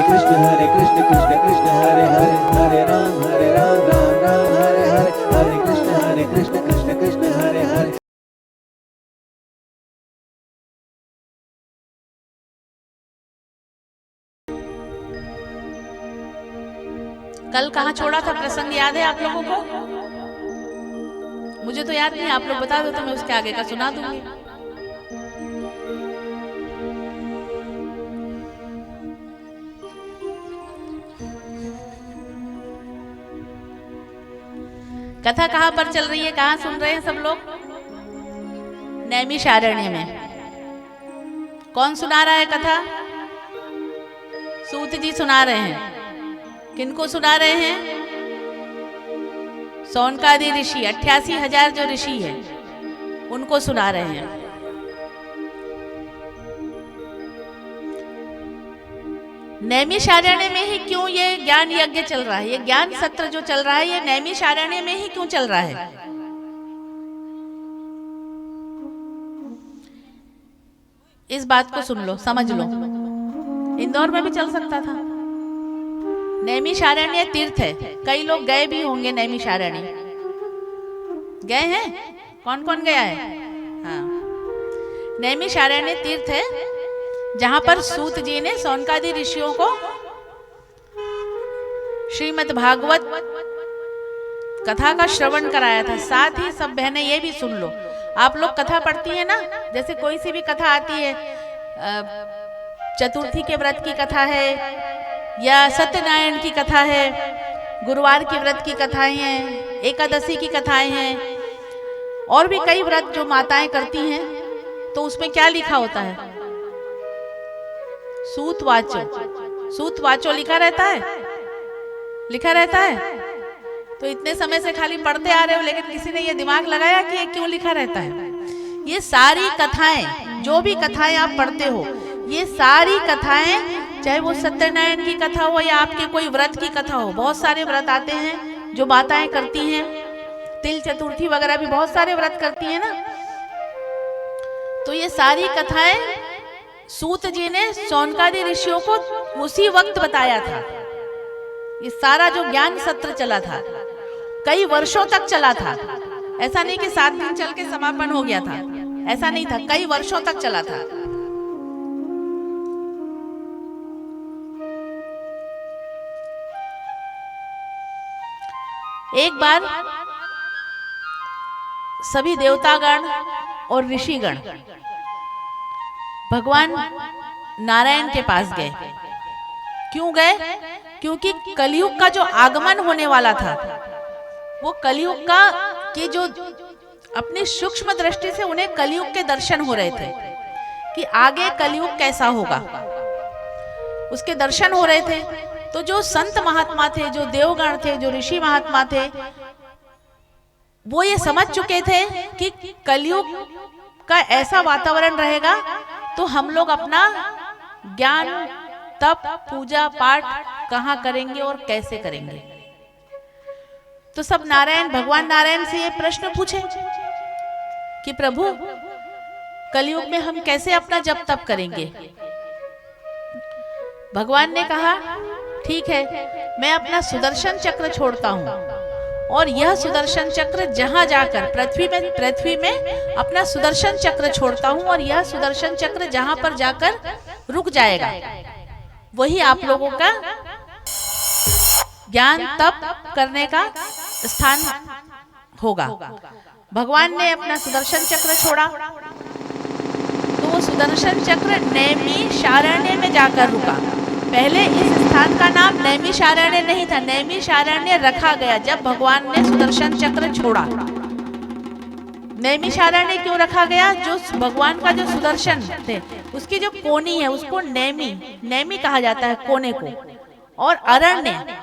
कृष्ण कृष्ण कृष्ण हरे हरे, हरे राम राम राम हरे हरे, हरे कृष्ण कृष्ण हरे हरे। कल कहाँ छोड़ा था प्रसंग, याद है आप लोगों को? मुझे तो याद नहीं, आप लोग बता दो तो मैं उसके आगे का सुना दूंगी। कथा कहाँ पर चल रही है, कहाँ सुन रहे हैं सब लोग? नैमिषारण्य में। कौन सुना रहा है कथा? सूत जी सुना रहे हैं। किनको सुना रहे हैं? सौनकादि ऋषि, 88,000 जो ऋषि है उनको सुना रहे हैं। नैमिषारण्य में ही क्यों ये ज्ञान यज्ञ चल रहा है, ये ज्ञान सत्र जो चल रहा है ये नैमिषारण्य में ही क्यों चल रहा है? इस बात को सुन लो, समझ लो। इंदौर में भी चल सकता था। नैमिषारण्य तीर्थ है, कई लोग गए भी होंगे नैमिषारण्य। गए हैं? कौन कौन गया है? हाँ, नैमिषारण्य तीर्थ है जहां पर सूत जी ने सौनकादि ऋषियों को श्रीमद् भागवत कथा का श्रवण कराया था। साथ ही सब बहनें ये भी सुन लो, आप लोग कथा पढ़ती है ना, जैसे कोई सी भी कथा आती है, चतुर्थी के व्रत की कथा है या सत्यनारायण की कथा है, गुरुवार की व्रत की कथाएं हैं, एकादशी की कथाएं हैं, और भी कई व्रत जो माताएं करती हैं, तो उसमें क्या लिखा होता है? सूत वाचो, सूत वाचो लिखा रहता है, लिखा रहता है। तो इतने समय से खाली पढ़ते आ रहे हो, लेकिन किसी ने ये दिमाग लगाया कि ये क्यों लिखा रहता है? ये सारी कथाएं, जो भी कथाएं आप पढ़ते हो, ये सारी कथाएं, चाहे वो सत्यनारायण की कथा हो या आपके कोई व्रत की कथा हो, बहुत सारे व्रत आते हैं जो माताएं करती हैं, तिल चतुर्थी वगैरह भी बहुत सारे व्रत करती हैं ना। तो ये सारी कथाएं सूत जी ने सौनकादि ऋषियों को उसी वक्त बताया था। ये सारा जो ज्ञान सत्र चला था कई वर्षों तक चला था। ऐसा नहीं कि 7 दिन चल के समापन हो गया था, ऐसा नहीं था, कई वर्षों तक चला था। एक बार सभी देवतागण और ऋषिगण भगवान नारायण के पास गए। क्यों गए? क्योंकि कलयुग का जो आगमन होने वाला था, वो कलयुग का कि जो अपनी सूक्ष्म दृष्टि से उन्हें कलयुग के दर्शन हो रहे थे कि आगे कलयुग कैसा होगा, उसके दर्शन हो रहे थे। तो जो संत महात्मा थे, जो देवगण थे, जो ऋषि महात्मा थे, वो ये समझ चुके थे कि कलयुग का ऐसा वातावरण रहेगा तो हम लोग अपना ज्ञान, तप, पूजा पाठ कहाँ करेंगे और कैसे करेंगे। तो सब नारायण, भगवान नारायण से ये प्रश्न पूछे कि प्रभु कलयुग में हम कैसे अपना जप तप करेंगे। भगवान ने कहा ठीक है, मैं अपना सुदर्शन चक्र छोड़ता हूं और यह सुदर्शन चक्र जहां जाकर पृथ्वी में अपना सुदर्शन चक्र छोड़ता हूं और यह सुदर्शन चक्र जहां पर जाकर रुक जाएगा वही आप लोगों का ज्ञान तप करने का स्थान होगा। भगवान ने अपना सुदर्शन चक्र छोड़ा तो वो सुदर्शन चक्र नैमिषारण्य में जाकर रुका। पहले इस स्थान का नाम नैमिषारण्य नहीं था, नैमिषारण्य रखा गया जब भगवान ने सुदर्शन चक्र छोड़ा। नैमिषारण्य क्यों रखा गया? जो भगवान का जो सुदर्शन थे उसकी जो कोनी है उसको नैमी कहा जाता है, कोने को, और अरण्य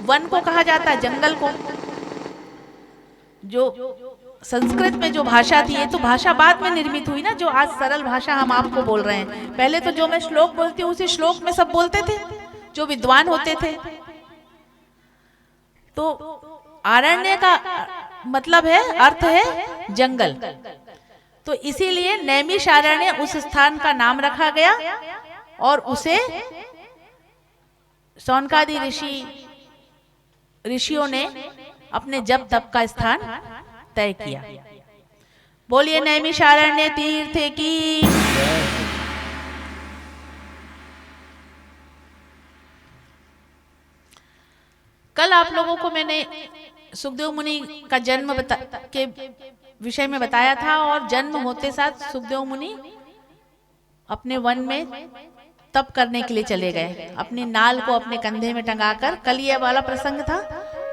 वन को कहा जाता है, जंगल को। जो संस्कृत में जो भाषा थी, ये तो भाषा बाद में निर्मित हुई ना, जो आज सरल भाषा हम आपको बोल रहे हैं। पहले तो जो मैं श्लोक बोलती हूँ उसी श्लोक में सब बोलते थे जो विद्वान होते थे। तो अरण्य का मतलब है, अर्थ है जंगल। तो इसीलिए नैमिषारण्य उस स्थान का नाम रखा गया और उसे शौनकादि ऋषियों ने अपने जप तप का स्थान तय किया। बोलिए नैमिषारण्य तीर्थ की। कल आप लोगों को मैंने सुखदेव मुनि का जन्म के विषय में बताया था, और जन्म होते साथ सुखदेव मुनि अपने वन में तप करने के लिए चले गए, अपनी नाल को अपने कंधे में टंगाकर। कल ये वाला प्रसंग था,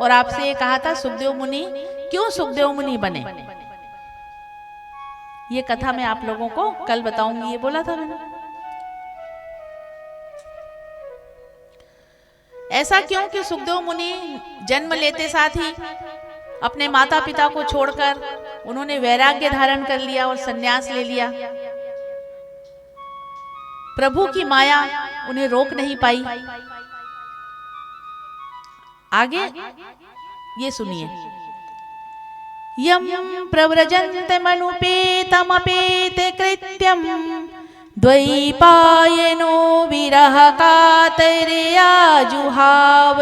और आपसे ये कहा था सुखदेव मुनि क्यों सुखदेव मुनि बने। ये कथा मैं आप लोगों को कल बताऊंगी, ये बोला था मैंने। ऐसा क्यों कि सुखदेव मुनि जन्म लेते साथ ही अपने माता पिता को छोड़कर उन्होंने वैराग्य धारण कर लिया और संन्यास ले लिया। प्रभु की माया उन्हें रोक नहीं पाई। आगे ये सुनिए। यम प्रव्रजन्ते मनुपेतमपेते कृत्यम द्वैपायनो विरह कातर्या जुहाव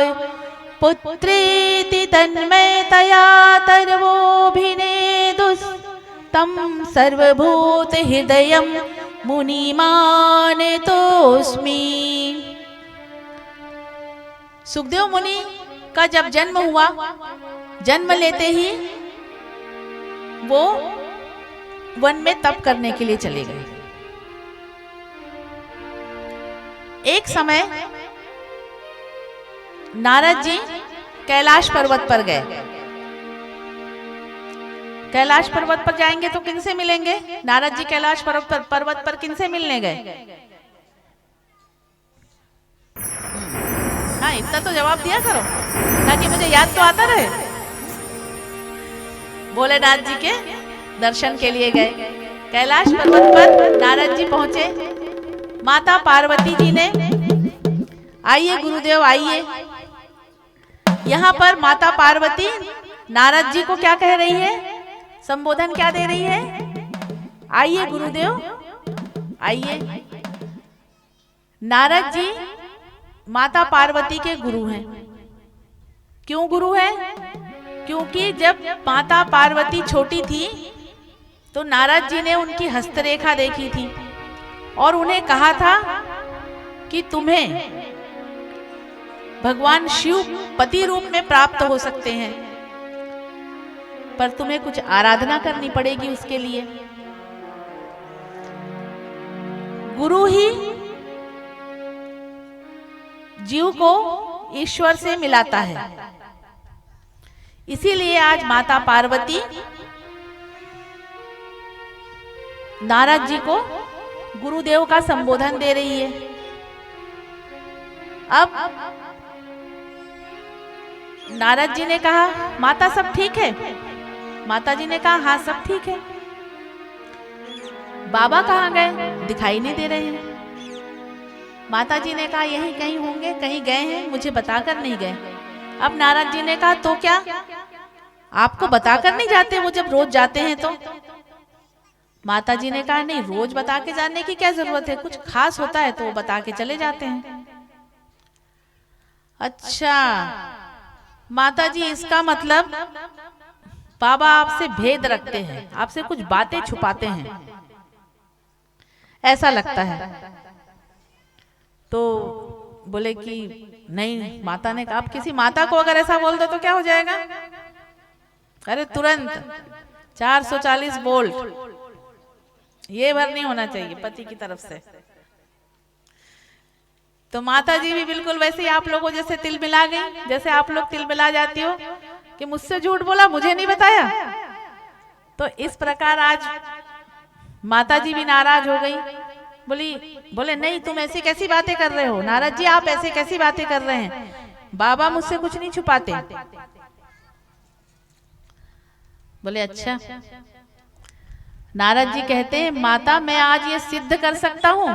पुत्रेति तन्मयतया तर्वोऽभिनेदुस् तं सर्वभूत हृदयं मुनिमानतोऽस्मि। सुखदेव मुनि का जब जन्म हुआ, जन्म लेते ही वो वन में तप करने के लिए चले गए। एक समय नारद जी कैलाश पर्वत पर गए। कैलाश पर्वत पर जाएंगे तो किनसे मिलेंगे? नारद जी कैलाश पर्वत पर किनसे मिलने गए? हाँ, इतना तो जवाब दिया करो ताकि मुझे याद तो आता रहे। भोलेनाथ जी के दर्शन के लिए गए। कैलाश पर्वत पर नारद जी पहुंचे। माता पार्वती जी ने, आइए गुरुदेव आइए। यहाँ पर माता पार्वती नारद जी को क्या कह रही है? संबोधन क्या दे रही है? आइए गुरुदेव आइए। नारद जी माता पार्वती के गुरु हैं। क्यों गुरु हैं? क्योंकि जब माता पार्वती छोटी थी तो नारद जी ने उनकी हस्तरेखा देखी थी और उन्हें कहा था कि तुम्हें भगवान शिव पति रूप में प्राप्त हो सकते हैं, पर तुम्हें कुछ आराधना करनी पड़ेगी उसके लिए। गुरु ही जीव को ईश्वर से मिलाता है। इसीलिए आज माता पार्वती नारद जी को गुरुदेव का संबोधन दे रही है। अब नारद जी ने कहा, माता सब ठीक है? माता जी ने कहा, हाँ सब ठीक है। बाबा कहाँ गए? दिखाई नहीं दे रहे हैं। माता जी ने कहा, यहीं कहीं होंगे, कहीं गए हैं, मुझे बताकर नहीं गए। अब नारद जी ने कहा, तो क्या आपको बताकर नहीं जाते वो जब रोज जाते हैं तो? माता जी ने कहा, नहीं, रोज बता के जाने की क्या जरूरत है, कुछ खास होता है तो वो बता के चले जाते हैं। अच्छा माता जी, इसका मतलब बाबा आपसे भेद रखते हैं, आपसे कुछ बातें छुपाते हैं, ऐसा लगता है। तो बोले कि नहीं, माता ने कहा, आप किसी माता को अगर ऐसा बोल दो तो क्या हो जाएगा? अरे तुरंत 440 वोल्ट, ये भर नहीं होना चाहिए पति की तरफ से। तो माता जी भी बिल्कुल वैसे ही आप लोगों जैसे तिल मिला गई, जैसे आप लोग तिल मिला जाती हो कि मुझसे झूठ बोला, मुझे नहीं बताया। तो इस प्रकार आज माता जी भी नाराज हो गई। बोले नहीं, तुम ऐसी कैसी बातें कर रहे हो? नारद जी आप ऐसे कैसी बातें कर रहे हैं? बाबा मुझसे कुछ नहीं छुपाते। बोले अच्छा। नारद जी कहते हैं, माता मैं आज ये सिद्ध कर सकता हूं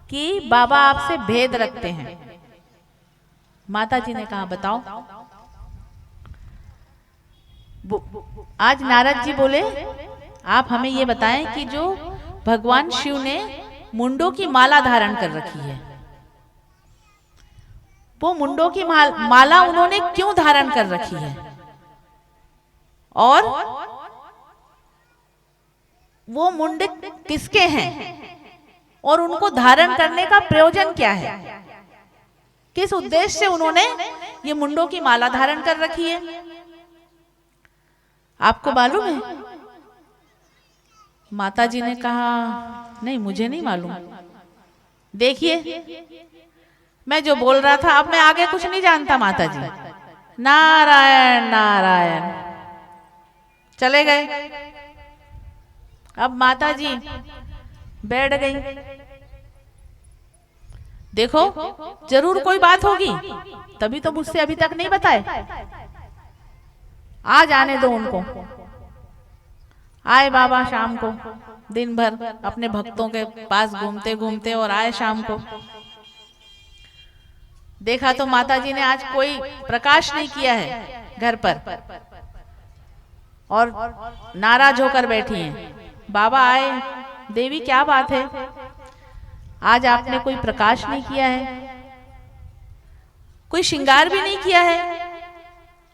कि बाबा आपसे भेद रखते हैं। माता जी ने कहा, बताओ। आज नारद जी बोले, आप हमें ये बताएं कि जो भगवान शिव ने मुंडों की माला धारण कर रखी है, वो मुंडों की माला उन्होंने क्यों धारण कर रखी है और वो मुंड किसके हैं और उनको धारण करने का प्रयोजन क्या है, किस उद्देश्य से उन्होंने ये मुंडों की माला धारण कर रखी है। आपको मालूम है? माता जी ने कहा नहीं मुझे नहीं मालूम। देखिए मैं जो बोल रहा था अब मैं आगे कुछ नहीं जानता। माता जी नारायण नारायण चले गए। अब माता जी बैठ गई। देखो जरूर कोई बात होगी, तभी तो मुझसे अभी तक नहीं बताए। आज आने दो उनको। आए बाबा शाम को, दिन भर अपने भक्तों के पास घूमते घूमते, और आए शाम को। देखा तो माता जी ने आज कोई प्रकाश नहीं किया है घर पर और नाराज होकर बैठी हैं। बाबा आए, देवी क्या बात है, आज आपने कोई प्रकाश नहीं किया है, कोई श्रृंगार भी नहीं किया है,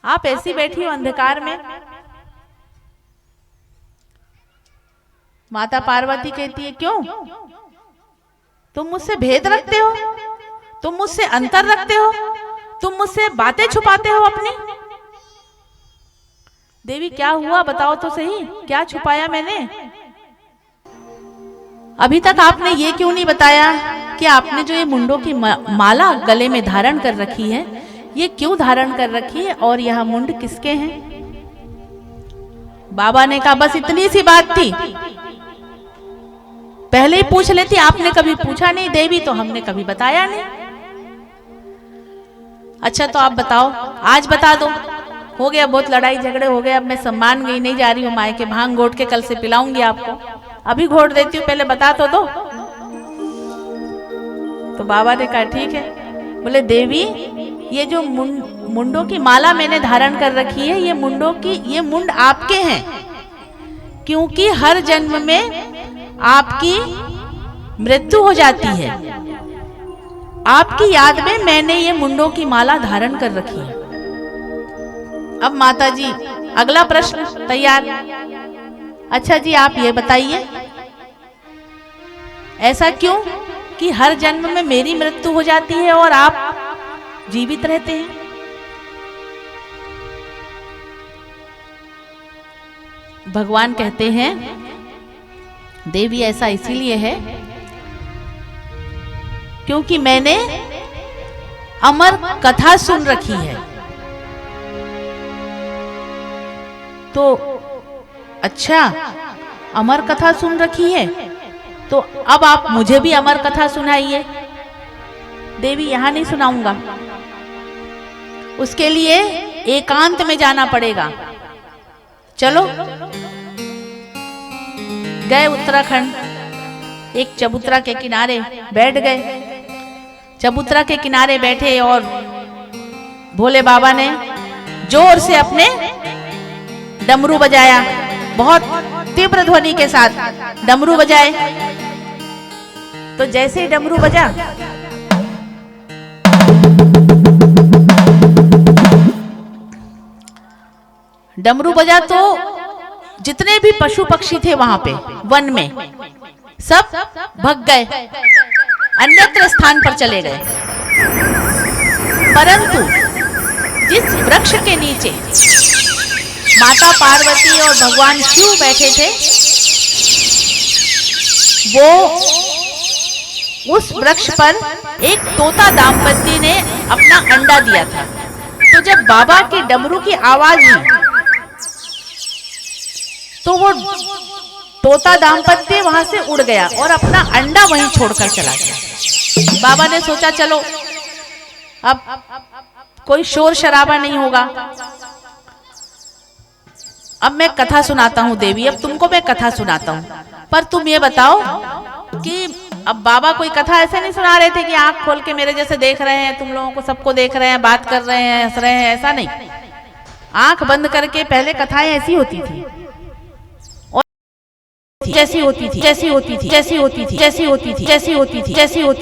आप ऐसी बैठी हो अंधकार में। माता पार्वती कहती है क्यों, तुम मुझसे भेद रखते हो, तुम मुझसे अंतर रखते हो, तुम मुझसे बातें छुपाते हो अपनी। देवी क्या हुआ बताओ तो सही, क्या छुपाया मैंने? अभी तक आपने ये क्यों नहीं बताया कि आपने जो ये मुंडों की माला गले में धारण कर रखी है, ये क्यों धारण कर रखी है और यह मुंड किसके हैं? बाबा ने कहा बस इतनी सी बात थी, पहले ही पूछ लेती, आपने कभी पूछा नहीं देवी, तो हमने कभी बताया नहीं। अच्छा तो आप बताओ, आज बता दो। हो गया बहुत लड़ाई झगड़े हो गए, अब मैं सम्मान गई नहीं जा रही हूँ मायके, भांग घोट के कल से पिलाऊंगी आपको, अभी घोट देती हूँ, पहले बता तो दो। तो बाबा ने कहा ठीक है। बोले देवी ये जो मुंडों की माला मैंने धारण कर रखी है, ये मुंड आपके हैं, क्योंकि हर जन्म में आपकी मृत्यु हो जाती है, आपकी याद में मैंने ये मुंडों की माला धारण कर रखी है। अब माता जी अगला प्रश्न तैयार। अच्छा जी आप ये बताइए ऐसा क्यों कि हर जन्म में मेरी मृत्यु हो जाती है और आप जीवित रहते हैं? भगवान कहते हैं देवी ऐसा इसीलिए है क्योंकि मैंने अमर कथा सुन रखी है। तो अच्छा अमर कथा सुन रखी है, तो अब आप मुझे भी अमर कथा सुनाइए। देवी यहाँ नहीं सुनाऊंगा, उसके लिए एकांत में जाना पड़ेगा। चलो गए उत्तराखंड, एक चबूतरा के किनारे बैठ गए। चबूतरा के किनारे बैठे और भोले बाबा ने जोर से अपने डमरू बजाया, बहुत तीव्र ध्वनि के साथ डमरू बजाए। तो जैसे ही डमरू बजा, डमरू बजा तो जितने भी पशु पक्षी थे वहां पे वन में सब भग गए, अन्यत्र स्थान पर चले गए। परंतु जिस वृक्ष के नीचे माता पार्वती और भगवान शिव बैठे थे, वो उस वृक्ष पर एक तोता दाम्पत्य ने अपना अंडा दिया था। तो जब बाबा की डमरू की आवाज हुई तो वो तोता दाम्पत्य वहां से उड़ गया और अपना अंडा वहीं छोड़कर चला गया। बाबा ने सोचा चलो अब कोई शोर शराबा नहीं होगा, अब मैं कथा सुनाता हूँ देवी, अब तुमको मैं कथा सुनाता हूँ। पर तुम ये बताओ कि अब बाबा कोई कथा ऐसे नहीं सुना रहे थे कि आंख खोल के मेरे जैसे देख रहे हैं, तुम लोगों को सबको देख रहे हैं, बात कर रहे हैं, हंस रहे हैं, ऐसा नहीं। आंख बंद करके पहले कथाएं ऐसी होती थी और जैसी होती थी, जैसी होती थी, जैसी होती थी, जैसी होती थी, जैसी होती थी, जैसी होती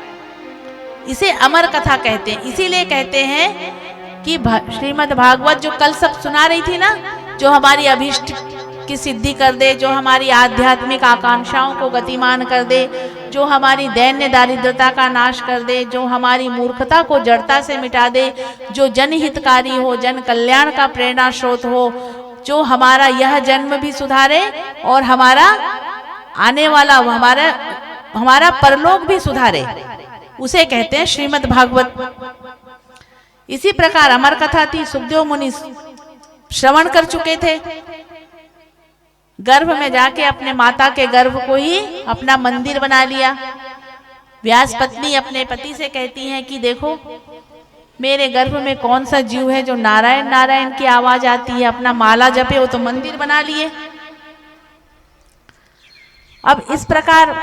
इसे अमर कथा कहते हैं। इसीलिए कहते हैं कि श्रीमद् भागवत जो कल सब सुना रही थी ना, जो हमारी अभीष्ट की सिद्धि कर दे, जो हमारी आध्यात्मिक आकांक्षाओं को गतिमान कर दे, जो हमारी दैन्य दारिद्रता का नाश कर दे, जो हमारी मूर्खता को जड़ता से मिटा दे, जो जनहितकारी हो, जन कल्याण का प्रेरणा स्रोत हो, जो हमारा यह जन्म भी सुधारे और हमारा आने वाला हमारा परलोक भी सुधारे, उसे कहते हैं श्रीमद् भागवत। इसी प्रकार अमर कथा थी। सुखदेव मुनि श्रवण कर चुके थे, गर्भ में जाके अपने माता के गर्भ को ही अपना मंदिर बना लिया। व्यास पत्नी अपने पति से कहती हैं कि देखो मेरे गर्भ में कौन सा जीव है जो नारायण नारायण की आवाज आती है, अपना माला जपे, वो तो मंदिर बना लिए। अब इस प्रकार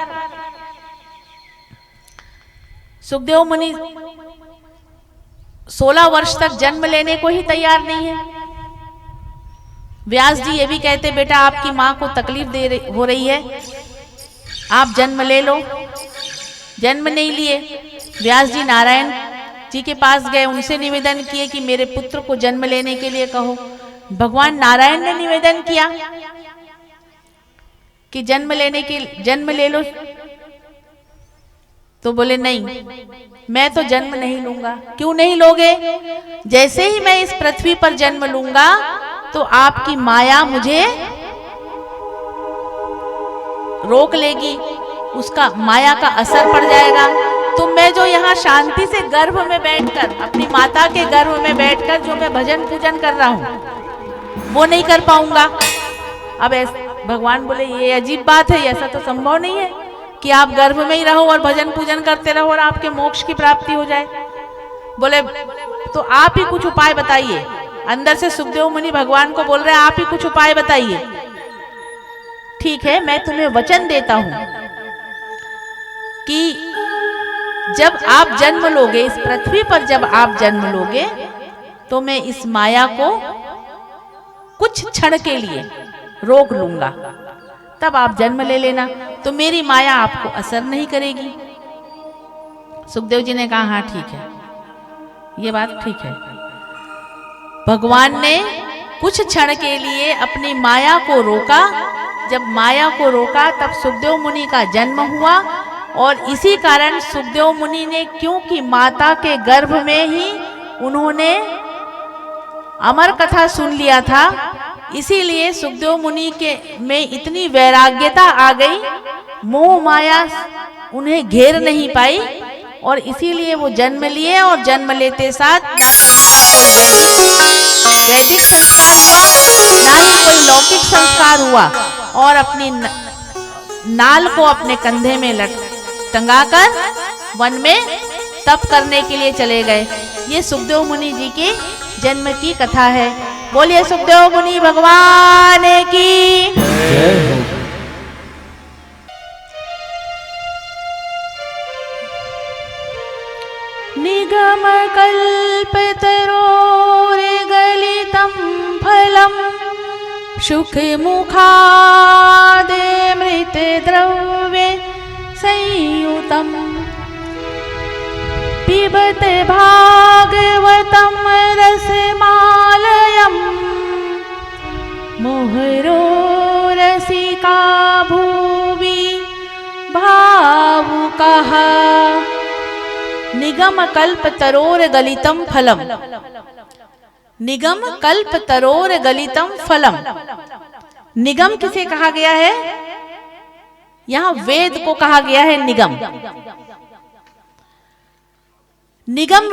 सुखदेव मुनि 16 वर्ष तक जन्म लेने को ही तैयार नहीं है। व्यास जी ये भी कहते बेटा आपकी माँ को तकलीफ हो रही है, आप जन्म ले लो। जन्म नहीं लिए। व्यास जी नारायण जी के पास गए, उनसे निवेदन किए कि मेरे पुत्र को जन्म लेने के लिए कहो। भगवान नारायण ने निवेदन किया कि जन्म ले लो, तो बोले नहीं, मैं तो जन्म नहीं लूंगा। क्यों नहीं लोगे? जैसे ही मैं इस पृथ्वी पर जन्म लूंगा तो आपकी माया मुझे रोक लेगी, उसका माया का असर पड़ जाएगा। तो मैं जो यहाँ शांति से गर्भ में बैठकर, अपनी माता के गर्भ में बैठकर जो मैं भजन पूजन कर रहा हूँ वो नहीं कर पाऊंगा। अब भगवान बोले ये अजीब बात है, ऐसा तो संभव नहीं है कि आप गर्भ में ही रहो और भजन पूजन करते रहो और आपके मोक्ष की प्राप्ति हो जाए। बोले तो आप ही कुछ उपाय बताइए। अंदर से सुखदेव मुनि भगवान को बोल रहे हैं आप ही कुछ उपाय बताइए। ठीक है, मैं तुम्हें वचन देता हूं कि जब आप जन्म लोगे, इस पृथ्वी पर जब आप जन्म लोगे, तो मैं इस माया को कुछ क्षण के लिए रोक लूंगा, तब आप जन्म ले लेना, तो मेरी माया आपको असर नहीं करेगी। सुखदेव जी ने कहा हाँ ठीक है, ये बात ठीक है। भगवान ने कुछ क्षण के लिए अपनी माया को रोका। जब माया को रोका तब सुखदेव मुनि का जन्म हुआ। और इसी कारण सुखदेव मुनि ने, क्योंकि माता के गर्भ में ही उन्होंने अमर कथा सुन लिया था, इसीलिए सुखदेव मुनि के में इतनी वैराग्यता आ गई, मोह माया उन्हें घेर नहीं पाई, और इसीलिए वो जन्म लिए। और जन्म लेते साथ वैदिक संस्कार हुआ, ना ही कोई लौकिक संस्कार हुआ, और अपनी नाल को अपने कंधे में टंगाकर वन में तप करने के लिए चले गए। ये सुखदेव मुनि जी की जन्म की कथा है। बोलिए सुखदेव मुनि भगवान की जय हो। निगम कल्पतरोरे गलितं फलम् सुख मुखादे मृत द्रव्ये संयुतम् पिबत भागवतं रसमालयम् मोहरो रसिका भुवि भावुकः। निगम कल्प तरोर गलितम फलम। निगम कल्प तरोर गलितम फलम। निगम किसे कहा गया है? यहां वेद को कहा गया है निगम। निगम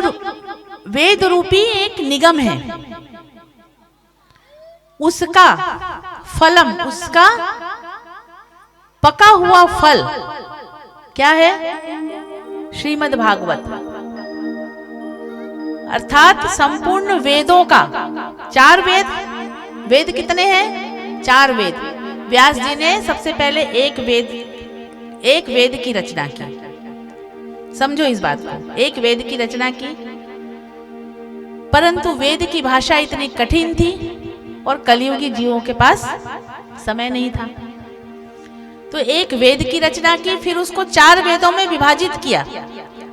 वेद रूपी एक निगम है, उसका फलम, उसका पका हुआ फल क्या है? श्रीमद् भागवत, अर्थात संपूर्ण वेदों का। 4 वेद, वेद कितने हैं? 4 वेद। व्यास जी ने सबसे पहले एक वेद की रचना की। समझो इस बात को, एक वेद की रचना की, परंतु वेद की भाषा इतनी कठिन थी और कलियुगी जीवों के पास समय नहीं था, तो एक वेद की रचना की, फिर उसको 4 वेदों में विभाजित किया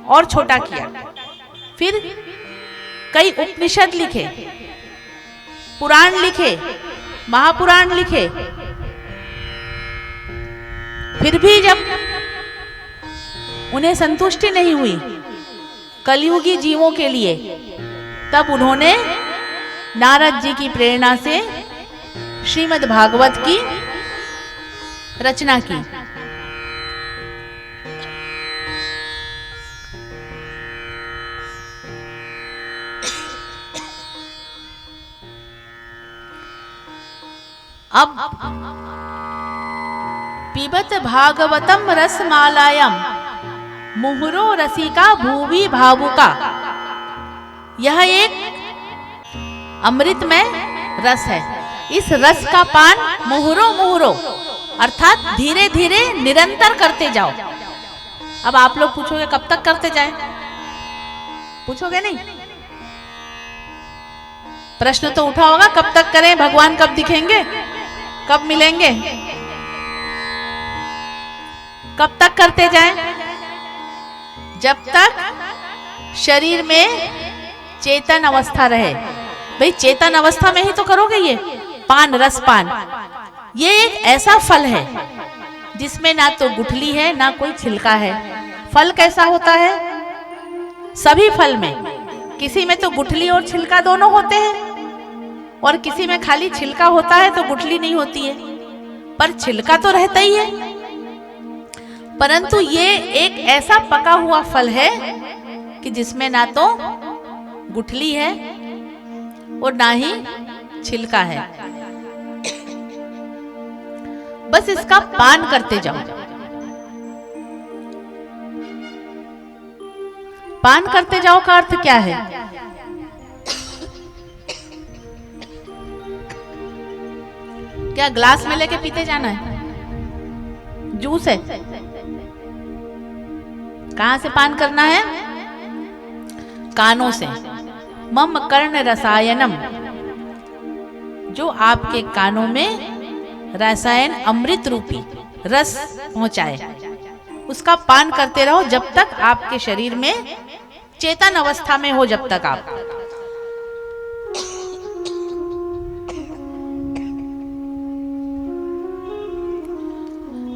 और छोटा किया, फिर कई उपनिषद लिखे, पुराण लिखे, महापुराण लिखे। फिर भी जब उन्हें संतुष्टि नहीं हुई कलयुगी जीवों के लिए, तब उन्होंने नारद जी की प्रेरणा से श्रीमद् भागवत की रचना की। अब पिबत भागवतम रसमालायम मुहुरो रसिका भूवि भावुका। यह एक अमृतमय रस है। इस रस का पान मुहुरो मुहुरो अर्थात धीरे धीरे निरंतर करते जाओ। अब आप लोग पूछोगे कब तक करते जाएं? पूछोगे नहीं? प्रश्न तो उठा होगा, कब तक करें, भगवान कब दिखेंगे, कब मिलेंगे, कब तक करते जाएं? जब तक शरीर में चेतन अवस्था रहे। भाई चेतन अवस्था में ही तो करोगे ये पान, रस पान। ये एक ऐसा फल है जिसमें ना तो गुठली है ना कोई छिलका है। फल कैसा होता है? सभी फल में किसी में तो गुठली और छिलका दोनों होते हैं, और किसी में खाली छिलका होता है तो गुठली नहीं होती है, पर छिलका तो रहता ही है। परंतु ये एक ऐसा पका हुआ फल है कि जिसमें ना तो गुठली है और ना ही छिलका है। बस इसका पान करते जाओ। पान करते जाओ का अर्थ क्या है? क्या ग्लास में लेके पीते जाना है? जूस है? कहां से पान करना है? कानों से। मम कर्ण रसायनम, जो आपके कानों में रसायन अमृत रूपी रस पहुंचाए, उसका पान करते रहो जब तक आपके शरीर में चेतन अवस्था में हो। जब तक आप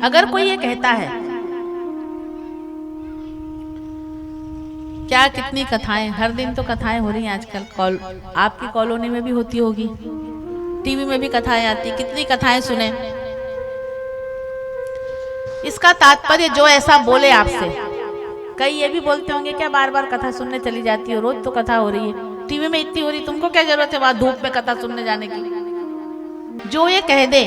अगर कोई ये कहता है क्या कितनी कथाएं, हर दिन तो कथाएं हो रही हैं आजकल, आपकी कॉलोनी में भी होती होगी, टीवी में भी कथाएं आती, कितनी कथाएं सुने। इसका तात्पर्य जो ऐसा बोले आपसे, कई ये भी बोलते होंगे क्या बार बार कथा सुनने चली जाती हो, रोज तो कथा हो रही है, टीवी में इतनी हो रही, तुमको क्या जरूरत है वहां धूप में कथा सुनने जाने की। जो ये कह दे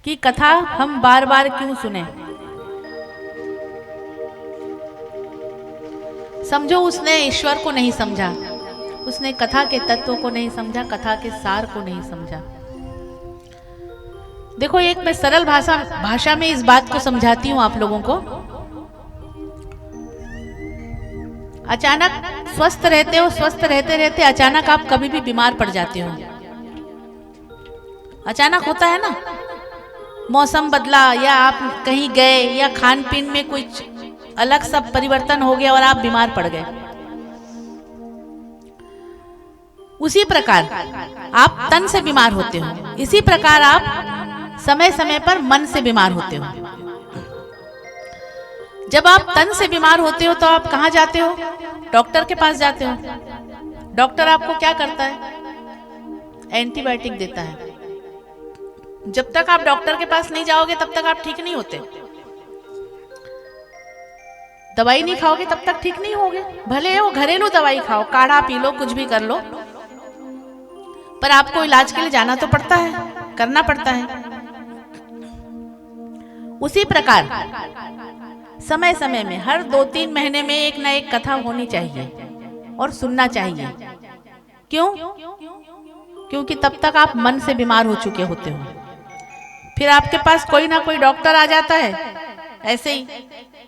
कि कथा हम बार बार क्यों सुने, समझो उसने ईश्वर को नहीं समझा, उसने कथा के तत्व को नहीं समझा, कथा के सार को नहीं समझा। देखो एक मैं सरल भाषा में इस बात को समझाती हूं आप लोगों को। अचानक स्वस्थ रहते हो, स्वस्थ रहते रहते अचानक आप कभी भी बीमार पड़ जाते हो। अचानक होता है ना, मौसम बदला या आप कहीं गए या खान पीन में कुछ अलग सा परिवर्तन हो गया और आप बीमार पड़ गए। उसी प्रकार आप तन से बीमार होते हो, इसी प्रकार आप समय समय पर मन से बीमार होते हो। जब आप तन से बीमार होते हो तो आप कहां जाते हो? डॉक्टर के पास जाते हो। डॉक्टर आपको क्या करता है? एंटीबायोटिक देता है। जब तक आप डॉक्टर के पास नहीं जाओगे तब तक आप ठीक नहीं होते। दवाई नहीं खाओगे तब तक ठीक नहीं होगे, भले वो घरेलू दवाई खाओ, काढ़ा पी लो, कुछ भी कर लो, पर आपको इलाज के लिए जाना तो पड़ता है, करना पड़ता है। उसी प्रकार समय समय में हर 2-3 महीने में एक ना एक कथा होनी चाहिए और सुनना चाहिए। क्यों? क्योंकि तब तक आप मन से बीमार हो चुके होते हो। फिर आपके पास कोई ना कोई डॉक्टर आ जाता है, ऐसे ही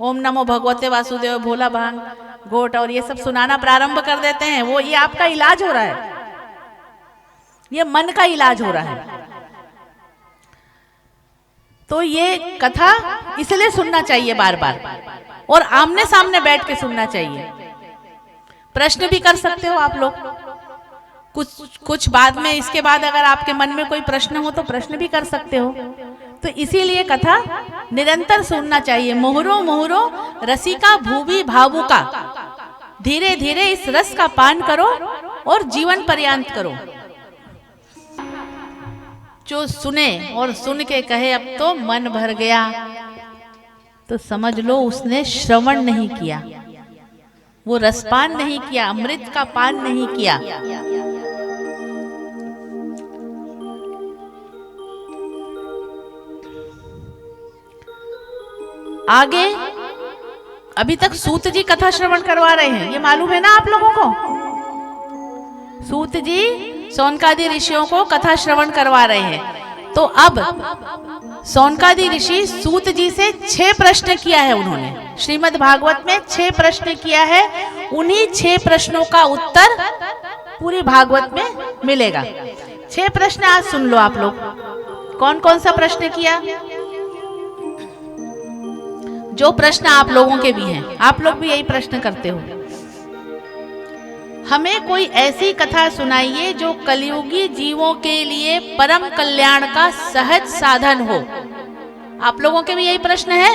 ओम नमो भगवते वासुदेव, भोला भांग, घोट और ये सब सुनाना प्रारंभ कर देते हैं। वो ये आपका इलाज हो रहा है, ये मन का इलाज हो रहा है। तो ये कथा इसलिए सुनना चाहिए बार बार, और आमने सामने बैठ के सुनना चाहिए। प्रश्न भी कर सकते हो आप लोग, कुछ बाद में, इसके बाद अगर आपके मन में कोई प्रश्न हो तो प्रश्न भी कर सकते हो। तो इसीलिए कथा निरंतर सुनना चाहिए। मोहरो मोहरो रसिका भूवि भावुका, धीरे धीरे इस रस का पान करो और जीवन पर्यंत करो। जो सुने और सुन के कहे अब तो मन भर गया, तो समझ लो उसने श्रवण नहीं किया, वो रसपान नहीं किया, अमृत का पान नहीं किया। आगे अभी तक सूत जी कथा श्रवण करवा रहे हैं, ये मालूम है ना आप लोगों को। सूत जी सौनकादि ऋषियों को कथा श्रवण करवा रहे हैं। तो अब सौनकादि ऋषि सूत जी से 6 प्रश्न किया है उन्होंने, श्रीमद् भागवत में 6 प्रश्न किया है। उन्हीं 6 प्रश्नों का उत्तर पूरी भागवत में मिलेगा। 6 प्रश्न आज सुन लो आप लोग। कौन कौन सा प्रश्न किया? जो प्रश्न आप लोगों के भी हैं, आप लोग भी यही प्रश्न करते हो। हमें कोई ऐसी कथा सुनाइए जो कलियुगी जीवों के लिए परम कल्याण का सहज साधन हो। आप लोगों के भी यही प्रश्न है।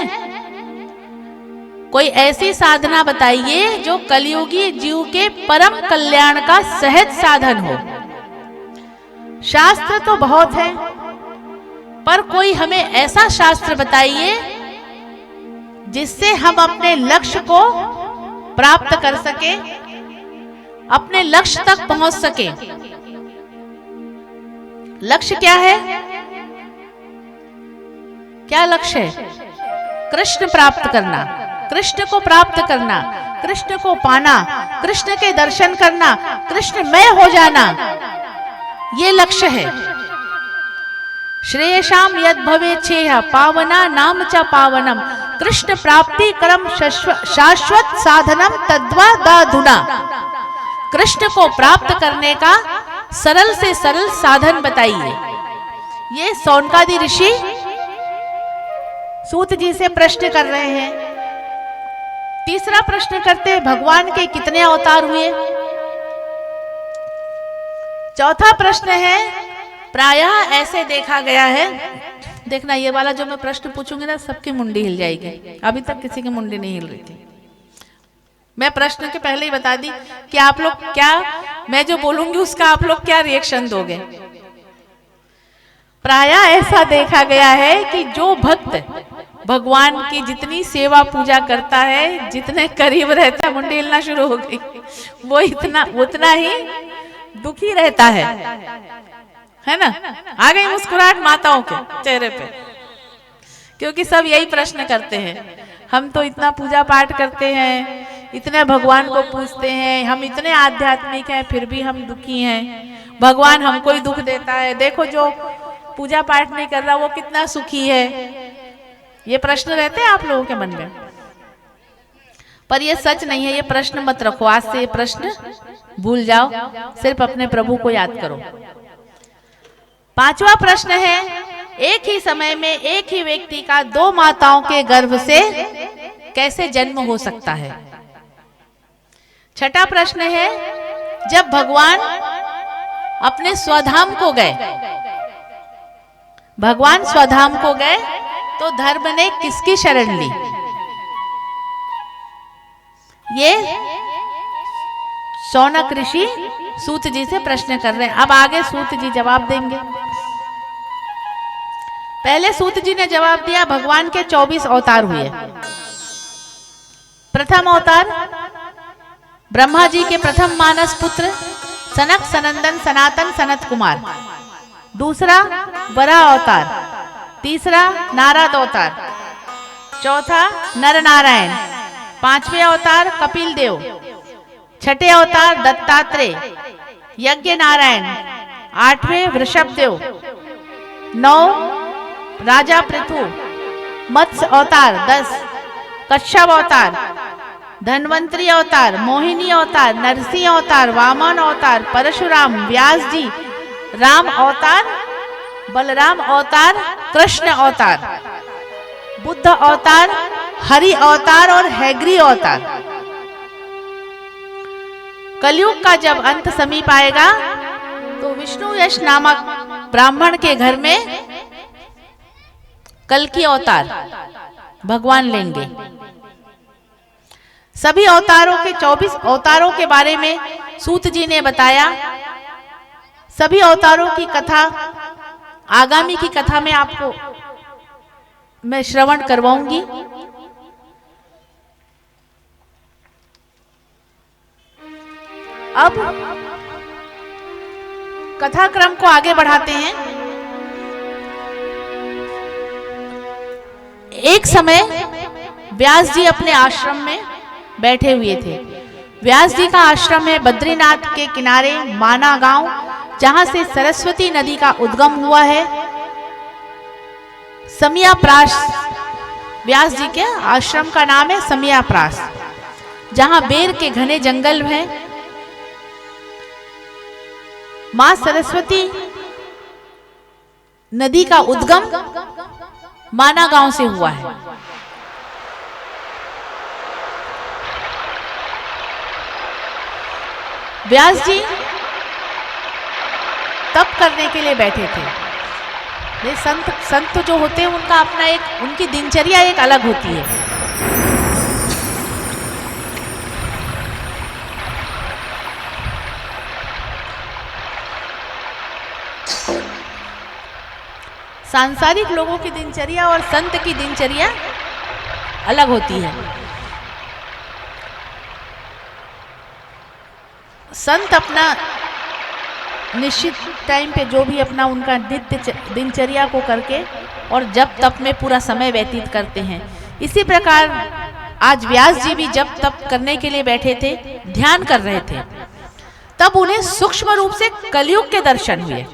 कोई ऐसी साधना बताइए जो कलियुगी जीव के परम कल्याण का सहज साधन हो। शास्त्र तो बहुत है, पर कोई हमें ऐसा शास्त्र बताइए जिससे हम अपने लक्ष्य को प्राप्त कर सके, अपने लक्ष्य तक पहुंच सके। लक्ष्य क्या है? क्या लक्ष्य है? कृष्ण प्राप्त करना, कृष्ण को प्राप्त करना, कृष्ण को पाना, कृष्ण के दर्शन करना, कृष्णमय हो जाना, ये लक्ष्य है। श्रेयसाम यद भवेच्छेह पावना नाम च पावनम, कृष्ण प्राप्ति करम शाश्वत साधनम तद्वा दाधुना। कृष्ण को प्राप्त करने का सरल से सरल साधन बताइए। ये सौनकादि ऋषि सूत जी से प्रश्न कर रहे हैं। तीसरा प्रश्न करते हैं, भगवान के कितने अवतार हुए? चौथा प्रश्न है, प्रायः ऐसे देखा गया है, देखना ये वाला जो मैं प्रश्न पूछूंगी ना, सबकी मुंडी हिल जाएगी। अभी तक किसी की मुंडी नहीं हिल रही थी। मैं प्रश्न के पहले ही बता दी कि आप लोग क्या, मैं जो बोलूंगी उसका आप लोग क्या रिएक्शन दोगे। प्रायः ऐसा देखा गया है कि जो भक्त भगवान की जितनी सेवा पूजा करता है, जितने करीब रहता है, मुंडी हिलना शुरू हो गई, वो उतना ही दुखी रहता है ना। आ गई मुस्कुराहट माताओं के चेहरे पे, क्योंकि सब यही प्रश्न करते हैं। हम तो इतना पूजा पाठ करते हैं, इतने भगवान को पूजते हैं, हम इतने आध्यात्मिक हैं, फिर भी हम दुखी हैं। भगवान हमको ही दुख देता है। देखो जो पूजा पाठ नहीं कर रहा वो कितना सुखी है। ये प्रश्न रहते हैं आप लोगों के मन में, पर ये सच नहीं है। ये प्रश्न मत रखो, आज से ये प्रश्न भूल जाओ, सिर्फ अपने प्रभु को याद करो। पांचवा प्रश्न है, एक ही समय में एक ही व्यक्ति का 2 माताओं के गर्भ से कैसे जन्म हो सकता है? छठा प्रश्न है, जब भगवान अपने स्वधाम को गए, भगवान स्वधाम को गए तो धर्म ने किसकी शरण ली? ये शौनक ऋषि सूत जी से प्रश्न कर रहे हैं। अब आगे सूत जी जवाब देंगे। पहले सूत जी ने जवाब दिया, भगवान के 24 अवतार हुए। प्रथम अवतार ब्रह्मा जी के प्रथम मानस पुत्र सनक सनंदन सनातन सनत कुमार। दूसरा वराह अवतार। तीसरा नारद अवतार। चौथा नर नारायण। पांचवें अवतार कपिल देव। छठे अवतार दत्तात्रेय यज्ञ नारायण। आठवें वृषभ देव। 9 राजा पृथु। मत्स्य अवतार 10। कच्छप अवतार, धन्वंतरी अवतार, मोहिनी अवतार, नरसिंह अवतार, वामन अवतार, परशुराम, व्यास जी, राम अवतार बलराम अवतार, कृष्ण अवतार, बुद्ध अवतार, हरि अवतार और हैग्री अवतार। कलयुग का जब अंत समीप आएगा तो विष्णु यश नामक ब्राह्मण के घर में कल्कि अवतार भगवान लेंगे। सभी अवतारों के 24 अवतारों के बारे में सूत जी ने बताया। सभी अवतारों की कथा आगामी की कथा में आपको मैं श्रवण करवाऊंगी। अब कथाक्रम को आगे बढ़ाते हैं। एक समय व्यास जी अपने आश्रम में बैठे हुए थे। व्यास जी का आश्रम है बद्रीनाथ के किनारे माना गांव, जहां से सरस्वती नदी का उद्गम हुआ है। समियाप्रास व्यास जी के आश्रम का नाम है समियाप्रास, जहां बेर के घने जंगल हैं। मां सरस्वती नदी का उद्गम माना गांव से हुआ है। व्यास जी तप करने के लिए बैठे थे। ये संत जो होते हैं उनका अपना एक उनकी दिनचर्या एक अलग होती है। सांसारिक लोगों की दिनचर्या और संत की दिनचर्या अलग होती है। संत अपना निश्चित टाइम पे जो भी अपना उनका नित्य दिनचर्या को करके और जप तप में पूरा समय व्यतीत करते हैं। इसी प्रकार आज व्यास जी भी जप तप करने के लिए बैठे थे, ध्यान कर रहे थे। तब उन्हें सूक्ष्म रूप से कलयुग के दर्शन हुए।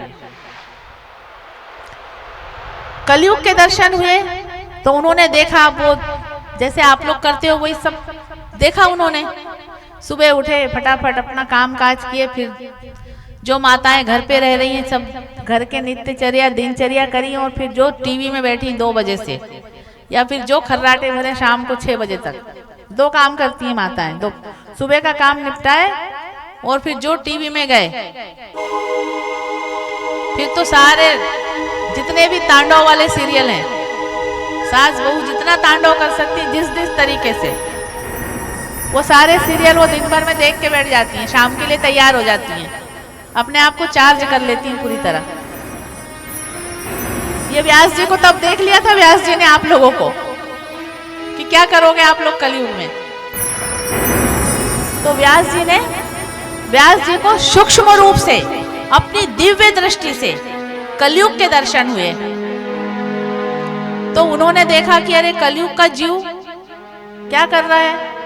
कलयुग के दर्शन हुए तो उन्होंने देखा, वो जैसे आप लोग करते हो वही सब देखा उन्होंने। सुबह उठे, फटाफट अपना काम काज किए, फिर जो माताएं घर पे रह रही हैं सब घर के नित्यचर्या दिनचर्या करी, और फिर जो टीवी में बैठी 2 बजे से, या फिर जो खर्राटे भरे शाम को 6 बजे तक, 2 काम करती हैं माताएं। 2 सुबह का काम निपटाए और फिर जो टीवी में गए, फिर तो सारे जितने भी तांडव वाले सीरियल हैं, सास बहू जितना तांडव कर सकती है जिस तरीके से, वो सारे सीरियल वो दिन भर में देख के बैठ जाती हैं। शाम के लिए तैयार हो जाती हैं, अपने आप को चार्ज कर लेती हैं पूरी तरह। ये व्यास जी को तब देख लिया था व्यास जी ने आप लोगों को कि क्या करोगे आप लोग कलयुग में। तो व्यास जी को सूक्ष्म रूप से अपनी दिव्य दृष्टि से कलयुग के दर्शन हुए। तो उन्होंने देखा कि अरे कलयुग का जीव क्या कर रहा है।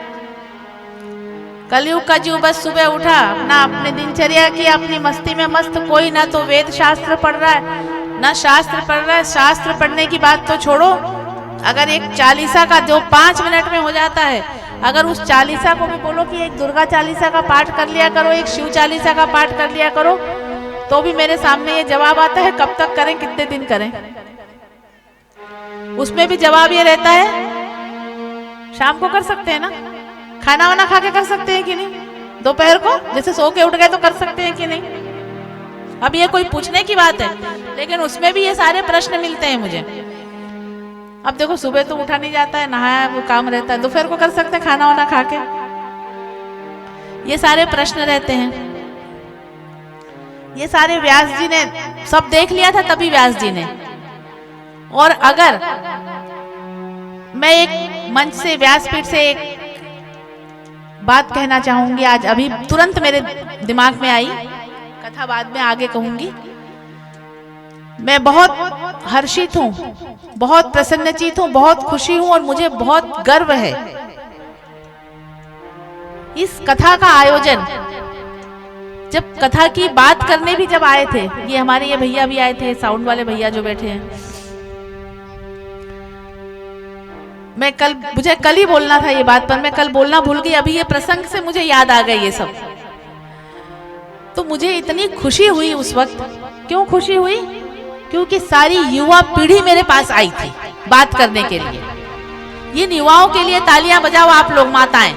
कलयुग का जीव बस सुबह उठा, अपने दिनचर्या की, अपनी मस्ती में मस्त। कोई ना तो वेद शास्त्र पढ़ रहा है ना शास्त्र पढ़ रहा है। शास्त्र पढ़ने की बात तो छोड़ो, अगर एक चालीसा का जो 5 मिनट में हो जाता है, अगर उस चालीसा को भी बोलो कि एक दुर्गा चालीसा का पाठ कर लिया करो, एक शिव चालीसा का पाठ कर लिया करो, तो भी मेरे सामने ये जवाब आता है कब तक करें, कितने दिन करें। उसमें भी जवाब ये रहता है शाम को कर सकते हैं ना, खाना वाना खा के कर सकते हैं कि नहीं, दोपहर को जैसे सो के उठ गए तो कर सकते हैं कि नहीं। अब ये कोई पूछने की बात है, लेकिन उसमें भी ये सारे प्रश्न मिलते हैं मुझे। अब देखो सुबह तो उठा नहीं जाता है, नहाया वो काम रहता है, दोपहर को कर सकते हैं खाना वाना खा के। ये सारे प्रश्न रहते हैं। ये सारे व्यास जी ने सब देख लिया था तभी व्यास जी ने। और अगर मैं एक मंच से व्यासपीठ से एक बात कहना चाहूंगी आज, अभी तुरंत मेरे दिमाग में आई, कथा बाद में आगे कहूंगी। मैं बहुत हर्षित हूँ, बहुत प्रसन्नचित हूँ, बहुत खुशी हूँ और मुझे बहुत गर्व है। इस कथा का आयोजन, जब कथा की बात करने भी जब आए थे, ये हमारे ये भैया भी आए थे, साउंड वाले भैया जो बैठे हैं। मुझे कल ही बोलना था ये बात, पर मैं कल बोलना भूल गई। अभी ये प्रसंग से मुझे याद आ गई ये सब। तो मुझे इतनी खुशी हुई उस वक्त। क्यों खुशी हुई? क्योंकि सारी युवा पीढ़ी मेरे पास आई थी बात करने के लिए। इन युवाओं के लिए तालियां बजाओ आप लोग माताएं।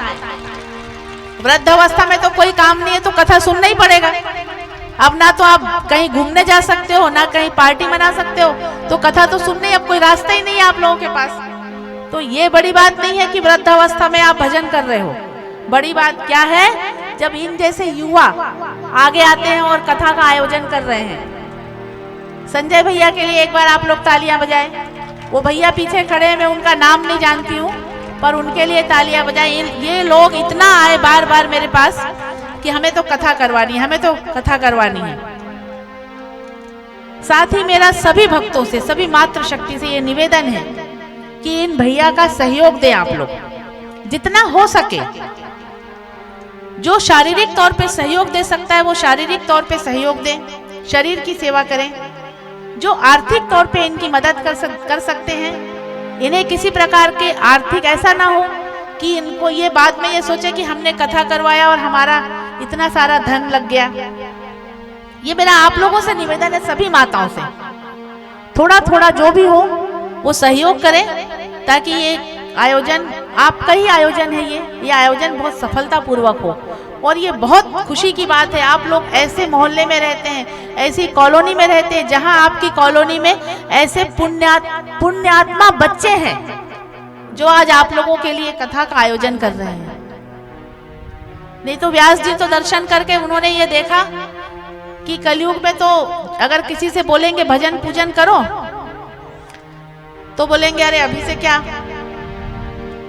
वृद्धावस्था में तो कोई काम नहीं है तो कथा सुनना ही पड़ेगा। अब ना तो आप कहीं घूमने जा सकते हो, ना कहीं पार्टी मना सकते हो, तो कथा तो सुनने अब कोई रास्ता ही नहीं है आप लोगों के पास। तो ये बड़ी बात नहीं है कि वृद्धावस्था में आप भजन कर रहे हो। बड़ी बात क्या है, जब इन जैसे युवा आगे आते हैं और कथा का आयोजन कर रहे हैं। संजय भैया के लिए एक बार आप लोग तालियां बजाएं। वो भैया पीछे खड़े हैं, मैं उनका नाम नहीं जानती हूँ, पर उनके लिए तालियां बजाएं। ये लोग इतना आए बार बार मेरे पास कि हमें तो कथा करवानी है, हमें तो कथा करवानी है। साथ ही मेरा सभी भक्तों से, सभी मातृशक्ति से ये निवेदन है कि इन भैया का सहयोग दें आप लोग जितना हो सके। जो शारीरिक तौर पे सहयोग दे सकता है वो शारीरिक तौर पे सहयोग दें, शरीर की सेवा करें। जो आर्थिक तौर पे इनकी मदद कर सकते हैं, इन्हें किसी प्रकार के आर्थिक ऐसा ना हो कि इनको ये बाद में ये सोचे कि हमने कथा करवाया और हमारा इतना सारा धन लग गया। ये मेरा आप लोगों से निवेदन है, सभी माताओं से, थोड़ा थोड़ा जो भी हो वो सहयोग करें ताकि ये आयोजन, आपका ही आयोजन है, ये आयोजन बहुत सफलता पूर्वक हो। और ये बहुत खुशी की बात है, आप लोग ऐसे मोहल्ले में रहते हैं, ऐसी कॉलोनी में रहते हैं जहां आपकी कॉलोनी में ऐसे पुण्यात्मा बच्चे हैं जो आज आप लोगों के लिए कथा का आयोजन कर रहे हैं। नहीं तो व्यास जी तो दर्शन करके उन्होंने ये देखा कि कलयुग में तो अगर किसी से बोलेंगे भजन पूजन करो तो बोलेंगे अरे अभी से क्या,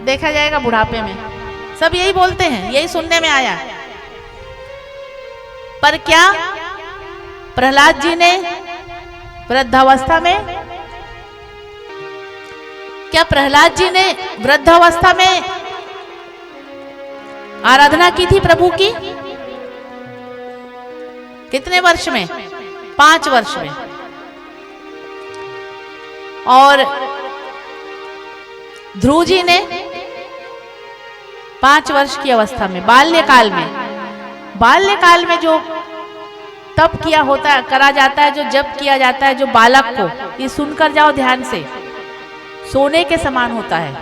देखा जाएगा बुढ़ापे में। सब यही बोलते हैं, यही सुनने में आया। पर क्या प्रहलाद जी ने वृद्धावस्था में, क्या प्रहलाद जी ने वृद्धावस्था में आराधना की थी प्रभु की? कितने वर्ष में? 5 वर्ष में। और ध्रुव जी ने 5 वर्ष की अवस्था में, बाल्यकाल में जो तप किया होता है, करा जाता है, जो जप किया जाता है, जो बालक को, ये सुनकर जाओ ध्यान से, सोने के समान होता है।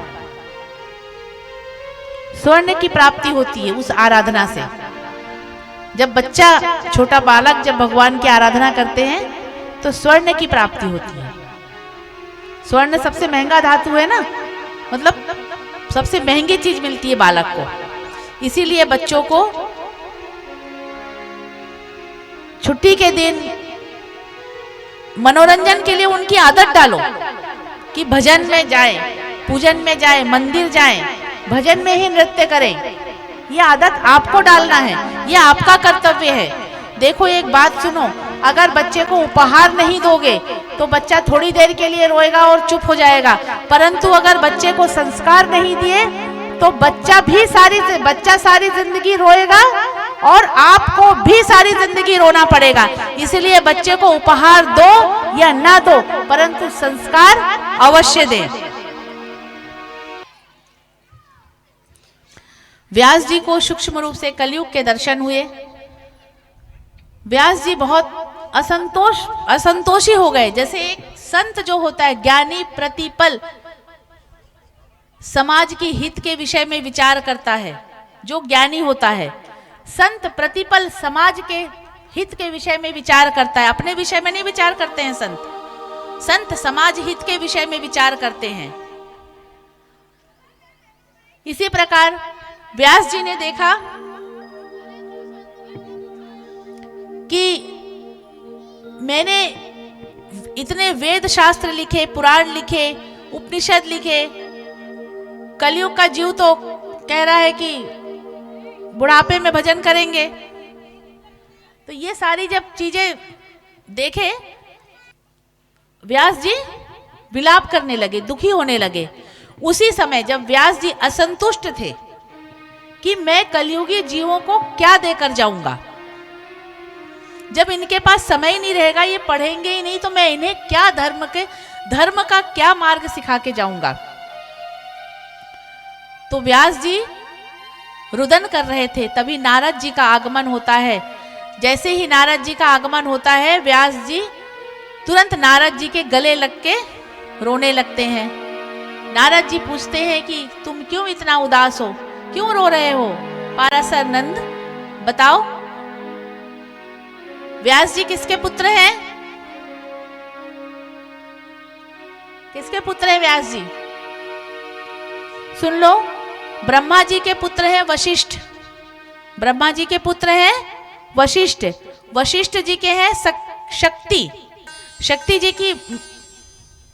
स्वर्ण की प्राप्ति होती है उस आराधना से। जब बच्चा, छोटा बालक जब भगवान की आराधना करते हैं तो स्वर्ण की प्राप्ति होती है। स्वर्ण सबसे महंगा धातु है ना, मतलब सबसे महंगी चीज मिलती है बालक को। इसीलिए बच्चों को छुट्टी के दिन मनोरंजन के लिए उनकी आदत डालो कि भजन में जाएं, पूजन में जाएं, मंदिर जाएं, भजन में ही नृत्य करें। ये आदत आपको डालना है, ये आपका कर्तव्य है। देखो एक बात सुनो, अगर बच्चे को उपहार नहीं दोगे तो बच्चा थोड़ी देर के लिए रोएगा और चुप हो जाएगा, परंतु अगर बच्चे को संस्कार नहीं दिए तो बच्चा सारी जिंदगी रोएगा और आपको भी सारी जिंदगी रोना पड़ेगा। इसलिए बच्चे को उपहार दो या ना दो, परंतु संस्कार अवश्य दें। व्यास जी को सूक्ष्म रूप से कलयुग के दर्शन हुए। व्यास जी बहुत असंतोषी हो गए। जैसे एक संत जो होता है, ज्ञानी, प्रतिपल समाज की हित के विषय में विचार करता है, जो ज्ञानी होता है, संत प्रतिपल समाज के हित के विषय में विचार करता है, अपने विषय में नहीं विचार करते हैं। संत समाज हित के विषय में विचार करते हैं। इसी प्रकार व्यास जी ने देखा कि मैंने इतने वेद शास्त्र लिखे, पुराण लिखे, उपनिषद लिखे, कलयुग का जीव तो कह रहा है कि बुढ़ापे में भजन करेंगे। तो ये सारी जब चीजें देखे, व्यास जी विलाप करने लगे, दुखी होने लगे। उसी समय जब व्यास जी असंतुष्ट थे कि मैं कलयुगी जीवों को क्या देकर जाऊंगा, जब इनके पास समय नहीं रहेगा, ये पढ़ेंगे ही नहीं, तो मैं इन्हें क्या धर्म का क्या मार्ग सिखा के जाऊंगा। तो व्यास जी रुदन कर रहे थे, तभी नारद जी का आगमन होता है। जैसे ही नारद जी का आगमन होता है, व्यास जी तुरंत नारद जी के गले लग के रोने लगते हैं। नारद जी पूछते हैं कि तुम क्यों इतना उदास हो, क्यों रो रहे हो पाराशर नंद, बताओ। व्यास जी किसके पुत्र हैं? किसके पुत्र हैं व्यास जी? सुन लो, ब्रह्मा जी के पुत्र हैं वशिष्ठ। ब्रह्मा जी के पुत्र हैं वशिष्ठ। वशिष्ठ जी के हैं शक्ति। शक्ति जी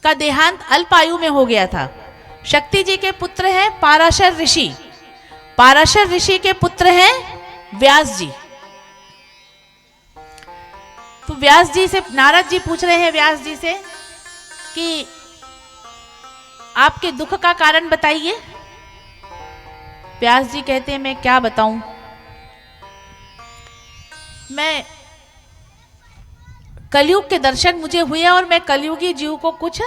का देहांत अल्प आयु में हो गया था। शक्ति जी के पुत्र हैं पाराशर ऋषि। पाराशर ऋषि के पुत्र हैं व्यास जी। तो व्यास जी से नारद जी पूछ रहे हैं व्यास जी से कि आपके दुख का कारण बताइए। व्यास जी कहते हैं मैं क्या बताऊं, मैं कलयुग के दर्शन मुझे हुए और मैं कलयुगी जीव को कुछ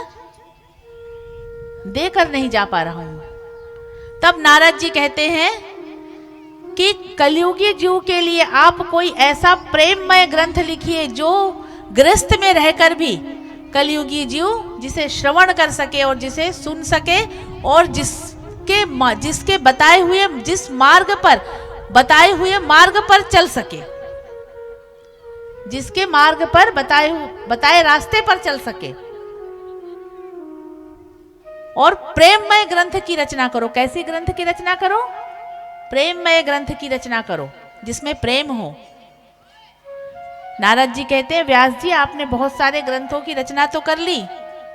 देकर नहीं जा पा रहा हूं। तब नारद जी कहते हैं कि कलयुगी जीव के लिए आप कोई ऐसा प्रेममय ग्रंथ लिखिए जो गृहस्थ में रहकर भी कलयुगी जीव जिसे श्रवण कर सके और जिसे सुन सके और जिसके बताए हुए जिस मार्ग पर बताए हुए मार्ग पर चल सके, जिसके मार्ग पर बताए रास्ते पर चल सके। और प्रेममय ग्रंथ की रचना करो। कैसी ग्रंथ की रचना करो? प्रेममय ग्रंथ की रचना करो जिसमें प्रेम हो। नारद जी कहते हैं व्यास जी आपने बहुत सारे ग्रंथों की रचना तो कर ली,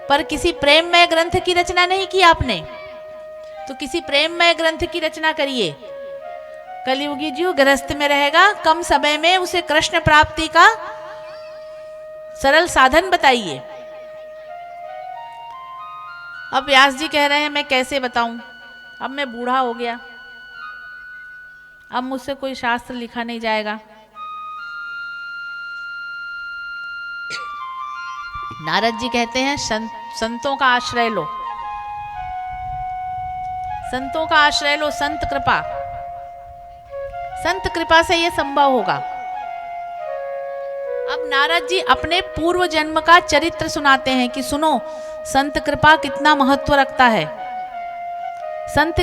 पर किसी प्रेममय ग्रंथ की रचना नहीं की आपने। तो किसी प्रेममय ग्रंथ की रचना करिए। कलयुगी जीव गृहस्थ में रहेगा, कम समय में उसे कृष्ण प्राप्ति का सरल साधन बताइए। अब व्यास जी कह रहे हैं मैं कैसे बताऊं, अब मैं बूढ़ा हो गया, अब मुझसे कोई शास्त्र लिखा नहीं जाएगा। नारद जी कहते हैं संतों का आश्रय लो, संतों का आश्रय लो, संत कृपा, संत कृपा से यह संभव होगा। अब नारद जी अपने पूर्व जन्म का चरित्र सुनाते हैं कि सुनो संत कृपा कितना महत्व रखता है। संत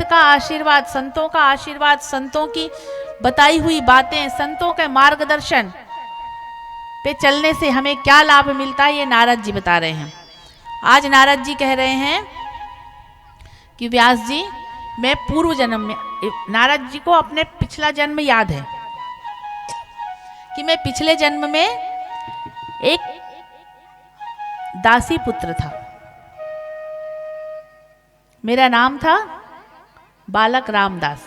का आशीर्वाद, संतों का आशीर्वाद, संतों की बताई हुई बातें, संतों के मार्गदर्शन पे चलने से हमें क्या लाभ मिलता है, ये नारद जी बता रहे हैं। आज नारद जी कह रहे हैं कि व्यास जी मैं पूर्व जन्म में, नारद जी को अपने पिछला जन्म याद है कि मैं पिछले जन्म में एक दासी पुत्र था। मेरा नाम था बालक रामदास।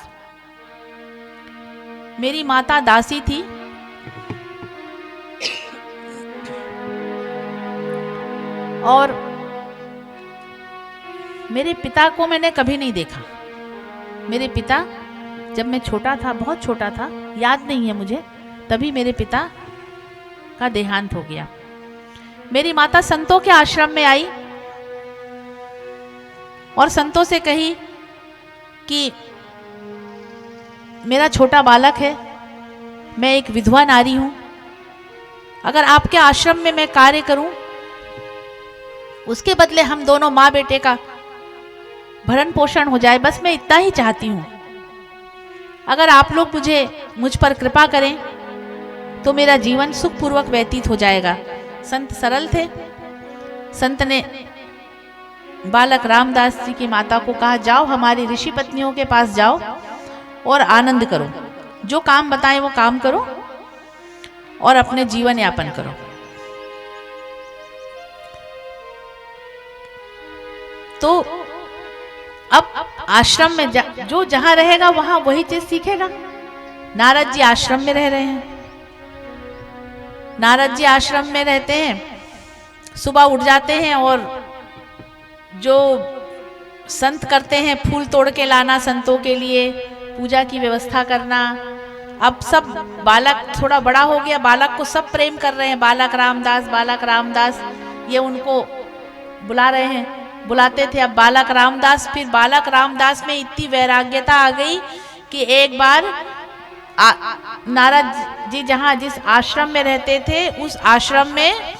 मेरी माता दासी थी और मेरे पिता को मैंने कभी नहीं देखा। मेरे पिता जब मैं छोटा था, बहुत छोटा था, याद नहीं है मुझे, तभी मेरे पिता का देहांत हो गया। मेरी माता संतों के आश्रम में आई और संतों से कही कि मेरा छोटा बालक है, मैं एक विधवा नारी हूं, अगर आपके आश्रम में मैं कार्य करूं, उसके बदले हम दोनों माँ बेटे का भरण पोषण हो जाए, बस मैं इतना ही चाहती हूं। अगर आप लोग मुझ पर कृपा करें तो मेरा जीवन सुखपूर्वक व्यतीत हो जाएगा। संत सरल थे। संत ने बालक रामदास जी की माता को कहा जाओ हमारी ऋषि पत्नियों के पास जाओ और आनंद करो, जो काम बताएं वो काम करो और अपने जीवन यापन करो। तो अब आश्रम में जो जहां रहेगा वहां वही चीज सीखेगा। नारद जी आश्रम में रह रहे हैं। नारद जी आश्रम में रहते हैं, सुबह उठ जाते हैं और जो संत करते हैं फूल तोड़ के लाना संतों के लिए, पूजा की व्यवस्था करना। अब सब बालक थोड़ा बड़ा हो गया, बालक को सब प्रेम कर रहे हैं, बालक रामदास, बालक रामदास, ये उनको बुला रहे हैं, बुलाते थे। अब बालक रामदास, फिर बालक रामदास में इतनी वैराग्यता आ गई कि एक बार नारद जी जिस आश्रम में रहते थे उस आश्रम में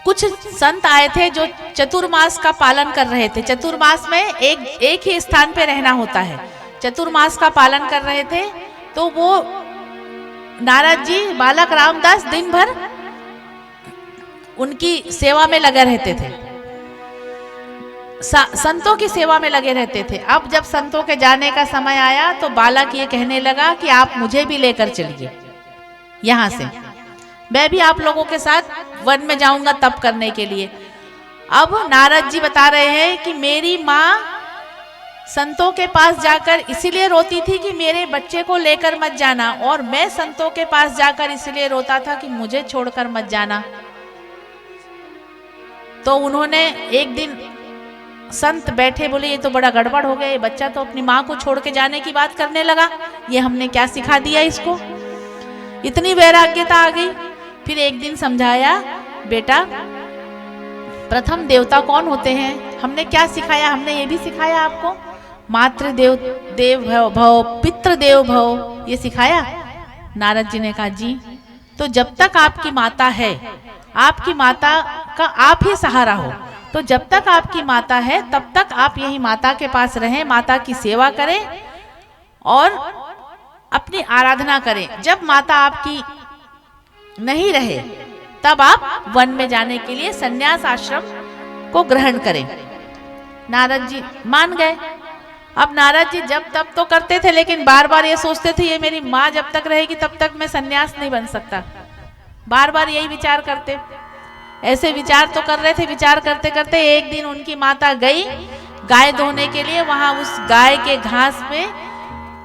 कुछ संत आए थे जो चतुर्मास का पालन कर रहे थे। चतुर्मास में एक ही स्थान पे रहना होता है। चतुर्मास का पालन कर रहे थे, तो वो नारद जी बालक रामदास दिन भर उनकी सेवा में लगे रहते थे, संतों की सेवा में लगे रहते थे। अब जब संतों के जाने का समय आया तो बालक ये कहने लगा कि आप मुझे भी लेकर चलिए, यहाँ से मैं भी आप लोगों के साथ वन में जाऊंगा तप करने के लिए। अब नारद जी बता रहे हैं कि मेरी माँ संतों के पास जाकर इसीलिए रोती थी कि मेरे बच्चे को लेकर मत जाना, और मैं संतों के पास जाकर इसलिए रोता था कि मुझे छोड़कर मत जाना। तो उन्होंने एक दिन, संत बैठे, बोले ये तो बड़ा गड़बड़ हो गया, ये बच्चा तो अपनी माँ को छोड़ के जाने की बात करने लगा, ये हमने क्या सिखा दिया इसको, इतनी वैराग्यता आ गई। फिर एक दिन समझाया, बेटा प्रथम देवता कौन होते हैं, हमने क्या सिखाया, हमने ये भी सिखाया आपको, मातृ देव भव, पितृ देव भव, ये सिखाया। नारद जी ने कहा जी, तो जब तक आपकी माता है, आपकी माता का आप ही सहारा हो, तो जब तक आपकी माता है तब तक आप यही माता के पास रहें, माता की सेवा करें और अपनी आराधना करें। जब माता आपकी नहीं रहे तब आप वन में जाने के लिए संन्यास आश्रम को ग्रहण करें। नारद जी मान गए। अब नारद जी जब तब तो करते थे, लेकिन बार बार ये सोचते थे ये मेरी माँ जब तक रहेगी तब तक मैं संन्यास नहीं बन सकता, बार बार यही विचार करते। ऐसे विचार तो कर रहे थे, विचार करते करते एक दिन उनकी माता गई गाय धोने के लिए। वहां उस गाय के घास में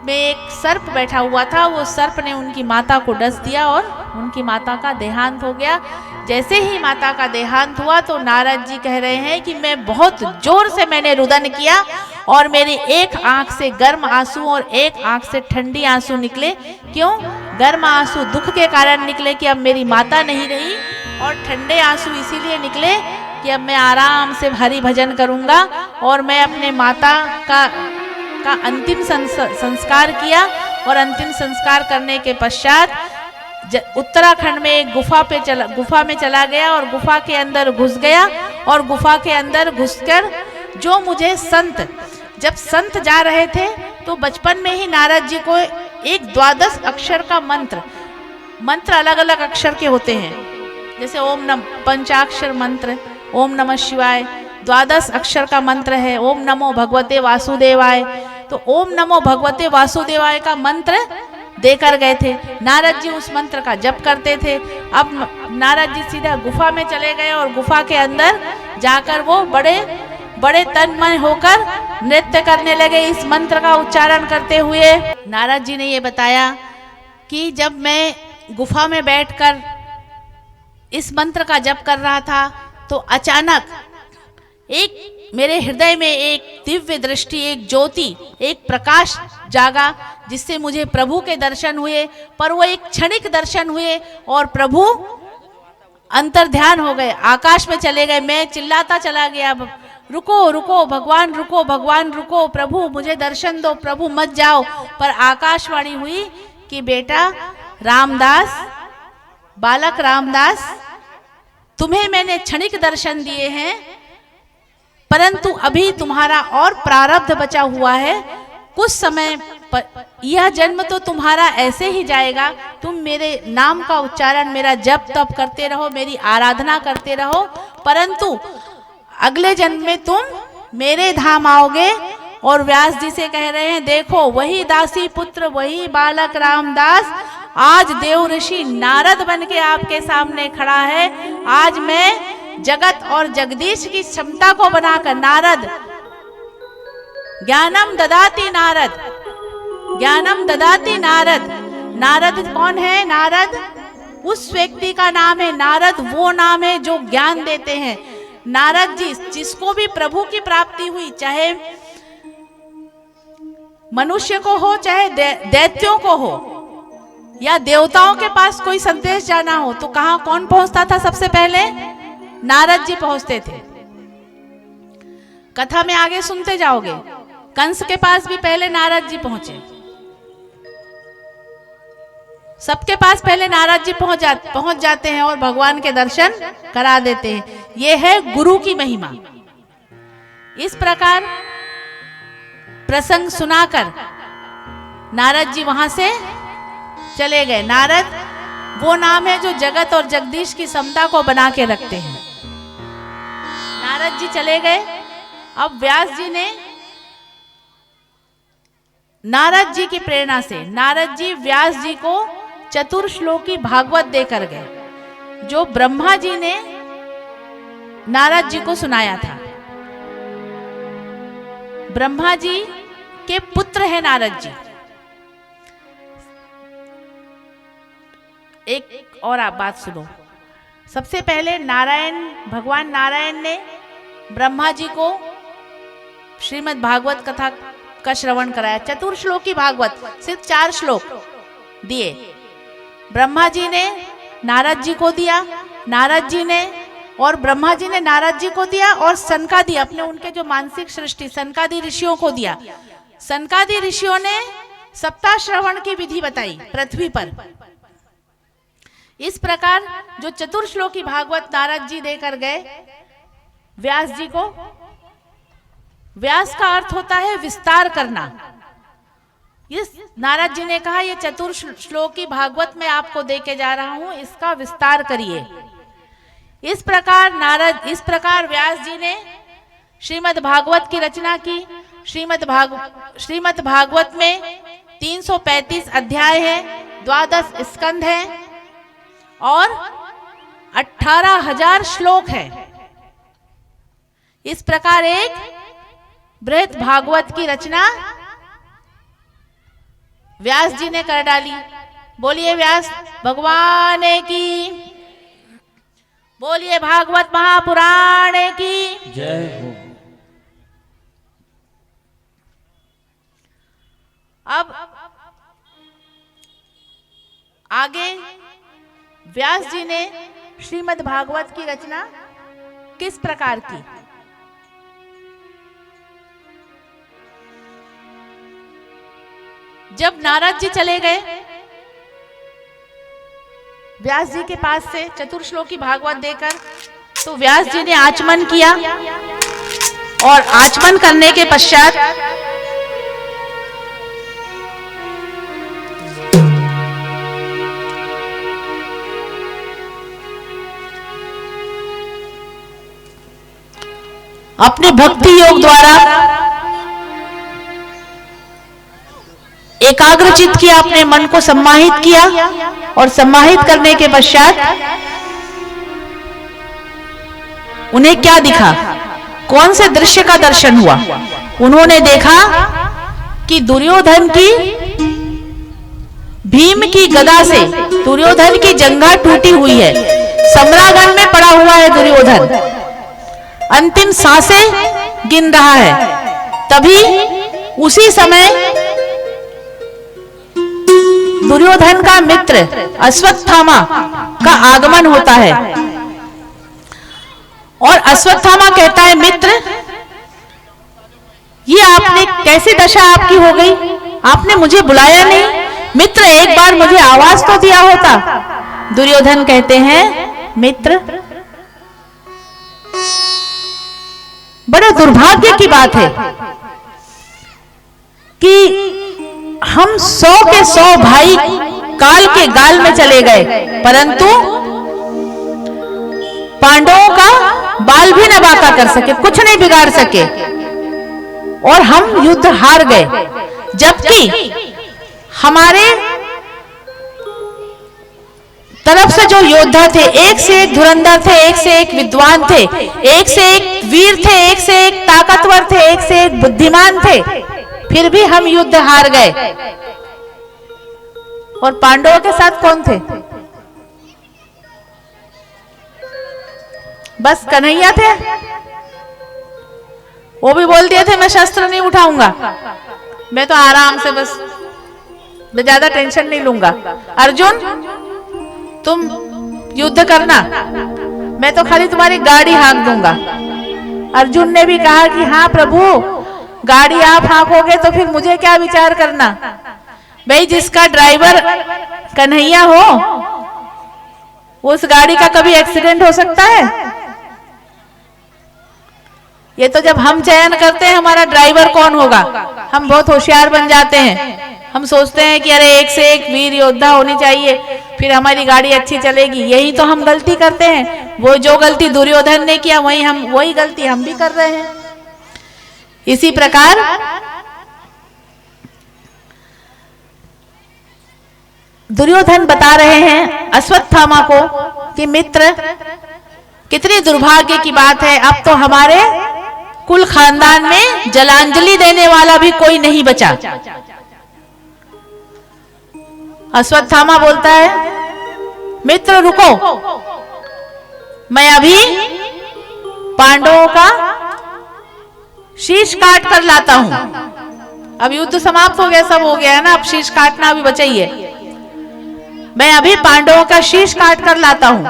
एक सर्प बैठा हुआ था, वो सर्प ने उनकी माता को डस दिया और उनकी माता का देहांत हो गया। जैसे ही माता का देहांत हुआ तो नारद जी कह रहे हैं कि मैं बहुत जोर से मैंने रुदन किया और मेरी एक आंख से गर्म आंसू और एक आंख से ठंडी आंसू निकले। क्यों? गर्म आंसू दुख के कारण निकले कि अब मेरी माता नहीं रही, और ठंडे आंसू इसीलिए निकले कि अब मैं आराम से हरि भजन करूंगा। और मैं अपने माता का अंतिम संस्कार किया, और अंतिम संस्कार करने के पश्चात उत्तराखंड में एक गुफा में चला गया और गुफा के अंदर घुस गया। और गुफा के अंदर घुसकर जो मुझे जब संत जा रहे थे तो बचपन में ही नारद जी को एक 12 अक्षर का मंत्र अलग अलग अक्षर के होते हैं, जैसे पंचाक्षर मंत्र, ओम नमः शिवाय 12 अक्षर का मंत्र है, ओम नमो भगवते वासुदेवाय। तो ओम नमो भगवते वासुदेवाय का मंत्र देकर गए थे। नारद जी उस मंत्र का जप करते थे। अब नारद जी सीधा गुफा में चले गए और गुफा के अंदर जाकर वो बड़े तन्मय होकर नृत्य करने लगे इस मंत्र का उच्चारण करते हुए। नारद जी ने ये बताया कि जब मैं गुफा में बैठकर इस मंत्र का जप कर रहा था तो अचानक एक मेरे हृदय में एक दिव्य दृष्टि, एक ज्योति, एक प्रकाश जागा, जिससे मुझे प्रभु के दर्शन हुए। पर वो एक क्षणिक दर्शन हुए और प्रभु अंतर्ध्यान हो गए, आकाश में चले गए। मैं चिल्लाता चला गया, रुको रुको भगवान, रुको भगवान, रुको, प्रभु मुझे दर्शन दो, प्रभु मत जाओ। पर आकाशवाणी हुई कि बेटा रामदास, बालक रामदास, तुम्हें मैंने क्षणिक दर्शन दिए हैं, परंतु अभी तुम्हारा और प्रारब्ध बचा हुआ है। कुछ समय यह जन्म तो तुम्हारा ऐसे ही जाएगा, तुम मेरे नाम का उच्चारण, मेरा जप तप करते रहो, मेरी आराधना करते रहो, परंतु अगले जन्म में तुम मेरे धाम आओगे। और व्यास जी से कह रहे हैं, देखो वही दासी पुत्र, वही बालक रामदास आज देव ऋषि नारद बन के आपके सामने खड़ा है। आज मैं जगत और जगदीश की क्षमता को बनाकर, नारद ज्ञानम ददाति नारद, ज्ञानम ददाति नारद। नारद कौन है? नारद उस व्यक्ति का नाम है, नारद वो नाम है जो ज्ञान देते हैं। नारद जी जिसको भी प्रभु की प्राप्ति हुई, चाहे मनुष्य को हो, चाहे दैत्यों को हो, या देवताओं के पास कोई संदेश जाना हो, तो कहां कौन पहुंचता था? सबसे पहले नारद जी पहुंचते थे। कथा में आगे सुनते जाओगे, कंस के पास भी पहले नारद जी पहुंचे। सबके पास पहले नारद जी पहुंच जाते हैं और भगवान के दर्शन करा देते हैं। ये है गुरु की महिमा। इस प्रकार प्रसंग सुनाकर नारद जी वहां से चले गए। नारद वो नाम है जो जगत और जगदीश की समता को बना के रखते हैं। नारद जी चले गए। अब व्यास जी ने नारद जी की प्रेरणा से नारद जी व्यास जी को चतुर्श्लोकी भागवत देकर गए, जो ब्रह्मा जी ने नारद जी को सुनाया था। ब्रह्मा जी के पुत्र हैं नारद जी। एक और आप बात सुनो। सबसे पहले भगवान नारायण ने ब्रह्मा जी को श्रीमद् भागवत कथा का श्रवण कराया। चतुर्श्लोकी भागवत, सिर्फ 4 श्लोक दिए। ब्रह्मा जी ने नारद जी को दिया, ब्रह्मा जी ने नारद जी को दिया और सनकादि अपने उनके जो मानसिक सृष्टि सनकादि ऋषियों को दिया। सनकादि ऋषियों ने सप्ताह श्रवण की विधि बताई पृथ्वी पर। इस प्रकार जो चतुर्श्लोकी भागवत नारद जी देकर गए व्यास जी को। व्यास का अर्थ होता है विस्तार करना। इस नारद जी ने कहा ये चतुर्श्लोकी भागवत मैं आपको देके जा रहा हूं, इसका विस्तार करिए। इस प्रकार व्यास जी ने श्रीमद् भागवत की रचना की। श्रीमद् भागवत में 335 अध्याय है, 12 स्कंध है और 18,000 श्लोक है। इस प्रकार एक बृहत भागवत की रचना व्यास जी ने कर डाली। बोलिए व्यास भगवान की, बोलिए भागवत महापुराण की जय हो। अब आगे व्यास जी ने श्रीमद् भागवत की रचना किस प्रकार की। जब नारद जी चले गए व्यास जी के पास से चतुर्श्लोकी भागवत देकर, तो व्यास जी ने आचमन किया और आचमन करने के पश्चात अपने भक्ति योग द्वारा एकाग्रचित किया, अपने मन को सम्माहित किया और सम्माहित करने के पश्चात उन्हें क्या दिखा, कौन से दृश्य का दर्शन हुआ। उन्होंने देखा कि दुर्योधन की भीम की गदा से दुर्योधन की जंघा टूटी हुई है, सम्रागण में पड़ा हुआ है दुर्योधन, अंतिम सांसें गिन रहा है। तभी उसी समय दुर्योधन का मित्र अश्वत्थामा का आगमन होता है और अश्वत्थामा कहता है, मित्र ये आपने कैसी दशा आपकी हो गई, आपने मुझे बुलाया नहीं, मित्र एक बार मुझे आवाज तो दिया होता। दुर्योधन कहते हैं, मित्र बड़े दुर्भाग्य की बात है कि हम 100 के 100 भाई काल के गाल में चले गए, परंतु पांडवों का बाल भी न बांका कर सके, कुछ नहीं बिगाड़ सके और हम युद्ध हार गए। जबकि हमारे तरफ से जो योद्धा थे, एक से एक धुरंधर थे, एक से एक विद्वान थे, एक से एक वीर थे, एक से एक ताकतवर थे, एक से एक बुद्धिमान थे, फिर भी हम युद्ध हार गए। और पांडवों के साथ कौन थे? बस कन्हैया थे। वो भी बोल दिए थे मैं शस्त्र नहीं उठाऊंगा, मैं तो आराम से बस, मैं ज्यादा टेंशन नहीं लूंगा। अर्जुन तुम युद्ध करना, मैं तो खाली तुम्हारी गाड़ी हाँक दूंगा। अर्जुन ने भी कहा कि हाँ प्रभु, गाड़ी आप हाँकोगे तो फिर मुझे क्या विचार करना, भाई जिसका ड्राइवर कन्हैया हो उस गाड़ी का कभी एक्सीडेंट हो सकता है? ये तो जब हम चयन करते हैं हमारा ड्राइवर कौन होगा, हम बहुत होशियार बन जाते हैं। हम सोचते हैं कि अरे एक से एक वीर योद्धा होनी चाहिए, फिर हमारी गाड़ी अच्छी चलेगी। यही तो हम गलती करते हैं। वो जो गलती दुर्योधन ने किया वही गलती हम भी कर रहे हैं। इसी प्रकार दुर्योधन बता रहे हैं अश्वत्थामा को कि मित्र, कितनी दुर्भाग्य की बात है, अब तो हमारे कुल खानदान में जलांजलि देने वाला भी कोई नहीं बचा। अश्वत्थामा बोलता है, मित्र रुको, मैं अभी पांडवों का शीश काट कर लाता हूं। अब युद्ध समाप्त हो गया, सब हो गया है ना, अब शीश काटना अभी बचा ही है। मैं अभी पांडवों का शीश काट कर लाता हूं।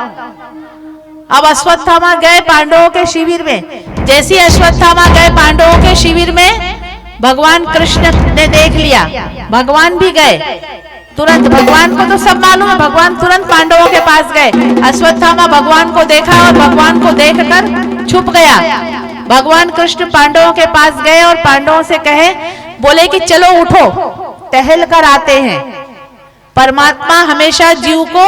अब अश्वत्थामा गए पांडवों के शिविर में। जैसे अश्वत्थामा गए पांडवों के शिविर में, भगवान कृष्ण ने देख लिया, भगवान भी गए तुरंत। भगवान को तो सब मालूम है, भगवान तुरंत पांडवों के पास गए। अश्वत्थामा भगवान को देखा और भगवान को देखकर छुप गया। भगवान कृष्ण पांडवों के पास गए और पांडवों से कहे, बोले कि चलो उठो, टहल कर आते हैं। परमात्मा हमेशा जीव को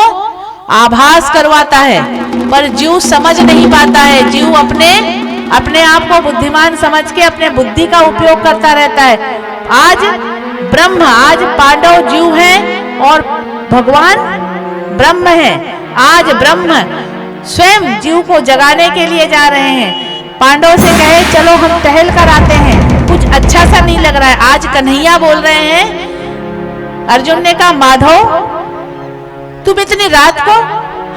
आभास करवाता है, पर जीव समझ नहीं पाता है। जीव अपने आप को बुद्धिमान समझ के अपने बुद्धि का उपयोग करता रहता है। आज पांडव जीव हैं और भगवान ब्रह्म है। आज ब्रह्म स्वयं जीव को जगाने के लिए जा रहे हैं। पांडव से कहे चलो हम टहल कर आते हैं, कुछ अच्छा सा नहीं लग रहा है। आज कन्हैया बोल रहे हैं। अर्जुन ने कहा, माधव तुम इतनी रात को,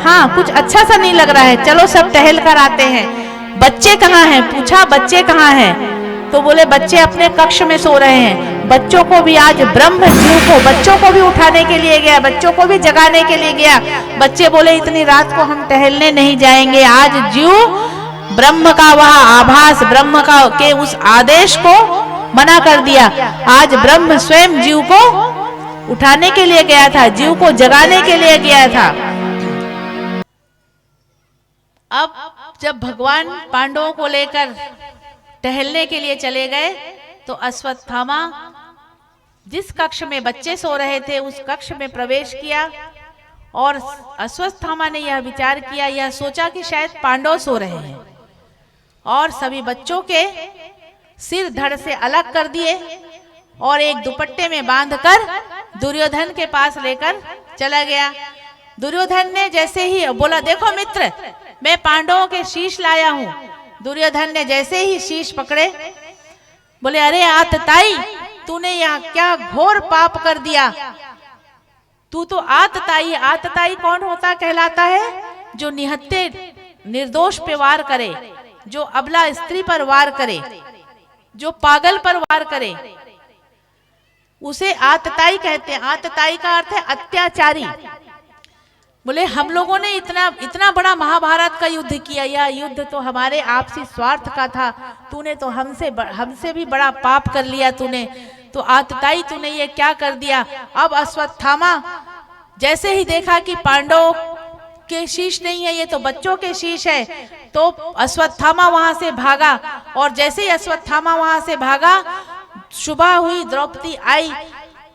हाँ कुछ अच्छा सा नहीं लग रहा है, चलो सब टहल कर आते हैं। बच्चे कहाँ हैं? पूछा बच्चे कहाँ हैं? तो बोले बच्चे अपने कक्ष में सो रहे हैं। बच्चों को भी आज ब्रह्म जीव को, बच्चों को भी उठाने के लिए गया, बच्चों को भी जगाने के लिए गया। बच्चे बोले इतनी रात को हम टहलने नहीं जाएंगे। आज जीव ब्रह्म का वह आभास, ब्रह्म का के उस आदेश को मना कर दिया। आज ब्रह्म स्वयं जीव को उठाने के लिए गया था, जीव को जगाने के लिए गया था। अब जब भगवान पांडवों को लेकर टहलने के लिए चले गए तो अश्वत्थामा जिस कक्ष में बच्चे सो रहे थे उस कक्ष में प्रवेश किया और अश्वत्थामा ने यह विचार किया, यह सोचा कि शायद पांडव सो रहे हैं और सभी बच्चों के सिर धड़ से अलग कर दिए और एक दुपट्टे में बांधकर दुर्योधन के पास लेकर चला गया। दुर्योधन ने जैसे ही बोला, देखो मित्र मैं पांडवों के शीश लाया हूं। दुर्योधन ने जैसे ही शीश पकड़े बोले, अरे आतताई, तूने यहाँ क्या घोर पाप कर दिया। तू तो आतताई। आतताई कौन होता कहलाता है? जो निहत्थे निर्दोष पे वार करे, जो अबला स्त्री पर वार करे, जो पागल पर वार करे, उसे आतताई कहते हैं। आतताई का अर्थ है अत्याचारी। बोले हम लोगों ने इतना बड़ा महाभारत का युद्ध किया, यह युद्ध तो हमारे आपसी स्वार्थ का था। तूने तो हमसे भी बड़ा पाप कर लिया तूने, तो आतताई तूने ये क्या कर दिया। अब अश्वत्थामा जैसे ही देखा कि पांडवों के शीश नहीं है, ये तो बच्चों के शीश है, तो अश्वत्थामा वहां से भागा। और जैसे ही अश्वत्थामा वहां से भागा, सुबह हुई, द्रौपदी आई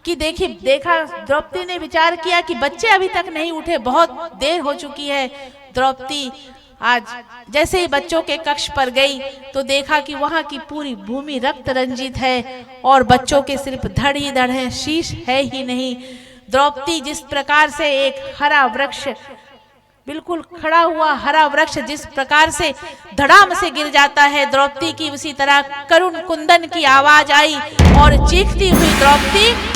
कि देखा द्रौपदी ने विचार किया कि बच्चे अभी तक नहीं उठे, बहुत देर हो चुकी है। द्रौपदी आज जैसे ही बच्चों के कक्ष पर गई तो देखा कि वहां की पूरी भूमि रक्त रंजित है और बच्चों के सिर्फ धड़ ही धड़ है, शीश है ही नहीं। द्रौपदी जिस प्रकार से एक हरा वृक्ष, बिल्कुल खड़ा हुआ हरा वृक्ष जिस प्रकार से धड़ाम से गिर जाता है, द्रौपदी की उसी तरह करुण कुंदन की आवाज आई और चीखती हुई द्रौपदी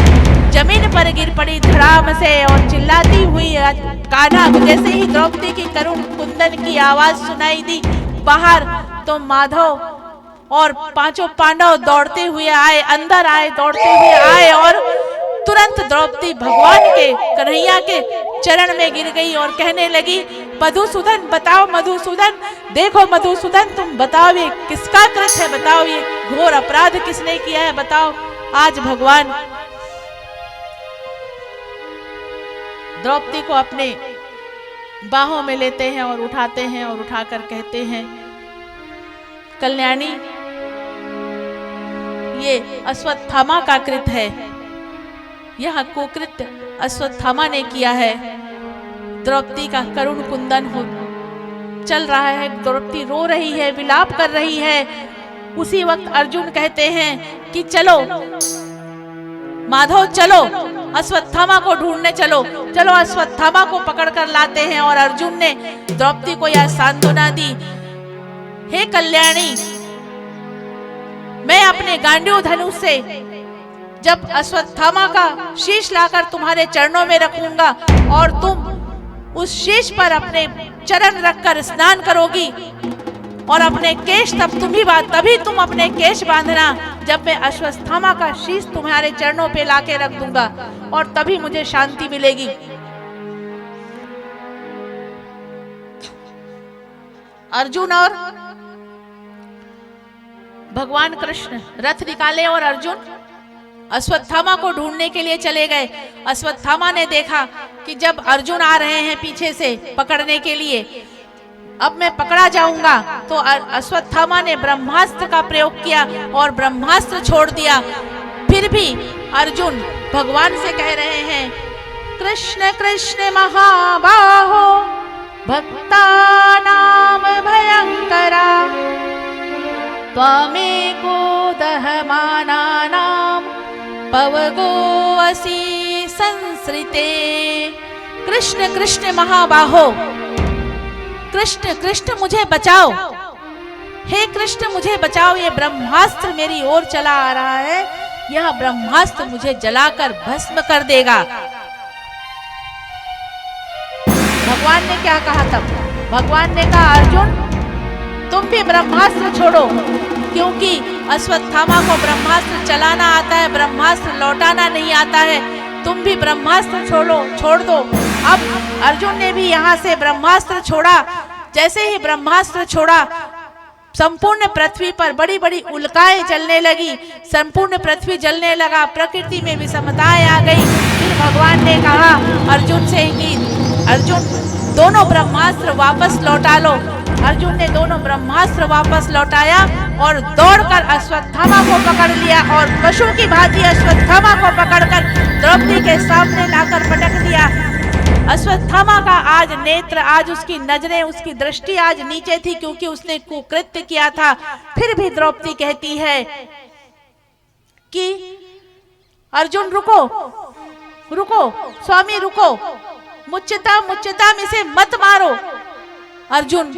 जमीन पर गिर पड़ी धड़ाम से और चिल्लाती हुई कान्हा। जैसे ही द्रौपदी की करुण कुंदन की आवाज सुनाई दी बाहर, तो माधव और पांचों पांडव दौड़ते हुए आए, अंदर आए, दौड़ते हुए आए और तुरंत द्रौपदी भगवान के, कन्हैया के चरण में गिर गई और कहने लगी, मधुसूदन बताओ, मधुसूदन देखो, मधुसूदन तुम बताओ ये किसका कृत्य है, बताओ ये घोर अपराध किसने किया है, बताओ। आज भगवान द्रौपदी को अपने बाहों में लेते हैं और उठाते हैं और उठाकर कहते हैं, कल्याणी, ये अश्वत्थामा का कृत है, यह कुकृत्य अश्वत्थामा ने किया है। द्रौपदी का करुण कुंदन हो चल रहा है, द्रौपदी रो रही है, विलाप कर रही है। उसी वक्त अर्जुन कहते हैं कि चलो माधव, चलो अश्वत्थामा को ढूंढने चलो, चलो अश्वत्थामा को पकड़ कर लाते हैं। और अर्जुन ने द्रौपदी को यह सांत्वना दी, हे कल्याणी, मैं अपने गांडीव धनुष से जब अश्वत्थामा का शीश लाकर तुम्हारे चरणों में रखूंगा और तुम उस शीश पर अपने चरण रखकर स्नान करोगी और अपने केश तभी तुम अपने केश बांधना जब मैं अश्वत्थामा का शीश तुम्हारे चरणों पे लाके रख दूंगा, और तभी मुझे शांति मिलेगी। अर्जुन और भगवान कृष्ण रथ निकाले और अर्जुन अश्वत्थामा को ढूंढने के लिए चले गए। अश्वत्थामा ने देखा कि जब अर्जुन आ रहे हैं पीछे से पकड़ने के लिए, अब मैं पकड़ा जाऊंगा, तो अश्वत्थामा ने ब्रह्मास्त्र का प्रयोग किया और ब्रह्मास्त्र छोड़ दिया। फिर भी अर्जुन भगवान से कह रहे हैं, कृष्ण कृष्ण महाबाहो भक्तानाम भयंकरा त्वमेको दहमानानाम पवगो असि संसृते। कृष्ण कृष्ण महाबाहो, कृष्ण कृष्ण मुझे बचाओ, हे कृष्ण मुझे बचाओ, ये ब्रह्मास्त्र मेरी ओर चला आ रहा है, यह ब्रह्मास्त्र मुझे जलाकर भस्म कर देगा। भगवान ने क्या कहा तब? भगवान ने कहा, अर्जुन तुम भी ब्रह्मास्त्र छोड़ो, क्योंकि अश्वत्थामा को ब्रह्मास्त्र चलाना आता है, ब्रह्मास्त्र लौटाना नहीं आता है। तुम भी ब्रह्मास्त्र छोड़ दो। अब अर्जुन ने भी यहाँ से ब्रह्मास्त्र छोड़ा। जैसे ही ब्रह्मास्त्र छोड़ा, संपूर्ण पृथ्वी पर बड़ी बड़ी उल्काएं जलने लगी, संपूर्ण पृथ्वी जलने लगा, प्रकृति में विषमताएं आ गई। फिर भगवान ने कहा अर्जुन से कि अर्जुन दोनों ब्रह्मास्त्र वापस लौटा लो। अर्जुन ने दोनों ब्रह्मास्त्र वापस लौटाया और दौड़कर अश्वत्थामा को पकड़ लिया और पशु की भांति अश्वत्थामा को पकड़कर द्रौपदी के सामने लाकर पटक दिया। अश्वत्थामा का आज नेत्र, आज उसकी नजरें, उसकी दृष्टि आज नीचे थी, क्योंकि उसने कुकृत्य किया था। फिर भी द्रौपदी कहती है कि अर्जुन रुको, रुको स्वामी रुको, मुच्यताम मुच्यताम, इसे मत मारो। अर्जुन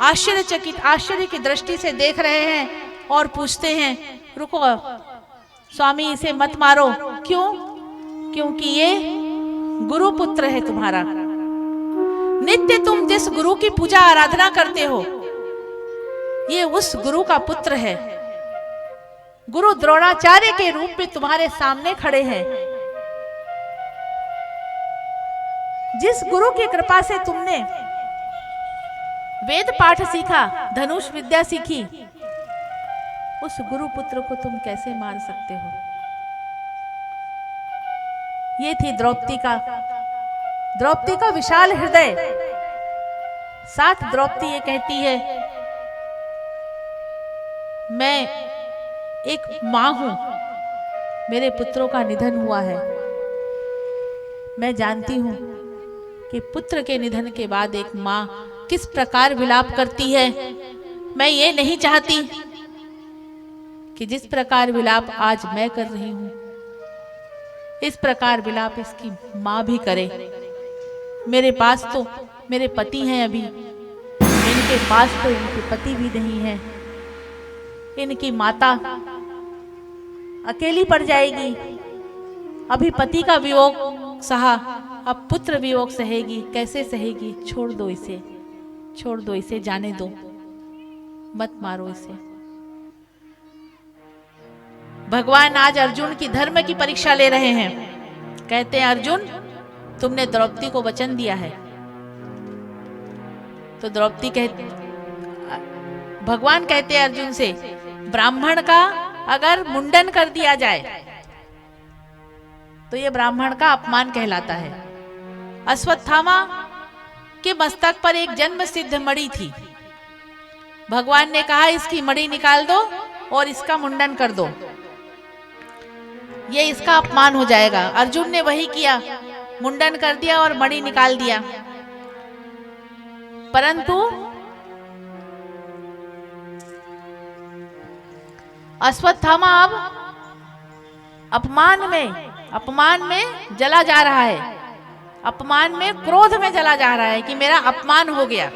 आश्चर्यचकित, आश्चर्य की दृष्टि से देख रहे हैं और पूछते हैं, रुको स्वामी, इसे मत मारो। क्यों? क्योंकि ये गुरु पुत्र है तुम्हारा। नित्य तुम जिस गुरु की पूजा आराधना करते हो, ये उस गुरु का पुत्र है। गुरु द्रोणाचार्य के रूप में तुम्हारे सामने खड़े हैं। जिस गुरु की कृपा से तुमने वेद पाठ सीखा, धनुष विद्या सीखी, उस गुरु पुत्र को तुम कैसे मार सकते हो? ये थी द्रौपदी का विशाल हृदय। साथ द्रौपदी ये कहती है, मैं एक मां हूं, मेरे पुत्रों का निधन हुआ है। मैं जानती हूं कि पुत्र के निधन के बाद एक मां किस प्रकार विलाप करती है। मैं ये नहीं चाहती कि जिस प्रकार विलाप आज मैं कर रही हूं, इस प्रकार विलाप इसकी मां भी करे। मेरे पास तो मेरे पति हैं, अभी इनके पास तो इनके पति भी नहीं है। इनकी माता अकेली पड़ जाएगी। अभी पति का वियोग सहा, अब पुत्र वियोग सहेगी, कैसे सहेगी? छोड़ दो इसे, छोड़ दो इसे, जाने दो, मत मारो इसे। भगवान आज अर्जुन की धर्म की परीक्षा ले रहे हैं। कहते हैं, अर्जुन तुमने द्रौपदी को वचन दिया है। तो द्रौपदी भगवान कहते हैं अर्जुन से, ब्राह्मण का अगर मुंडन कर दिया जाए तो यह ब्राह्मण का अपमान कहलाता है। अश्वत्थामा के मस्तक पर एक जन्म सिद्ध मणि थी। भगवान ने कहा इसकी मणि निकाल दो और इसका मुंडन कर दो, ये इसका अपमान हो जाएगा। अर्जुन ने वही किया, मुंडन कर दिया और मणि निकाल दिया। परंतु अश्वत्थामा अब अपमान में जला जा रहा है, अपमान में, क्रोध में जला जा रहा है कि मेरा अपमान हो गया।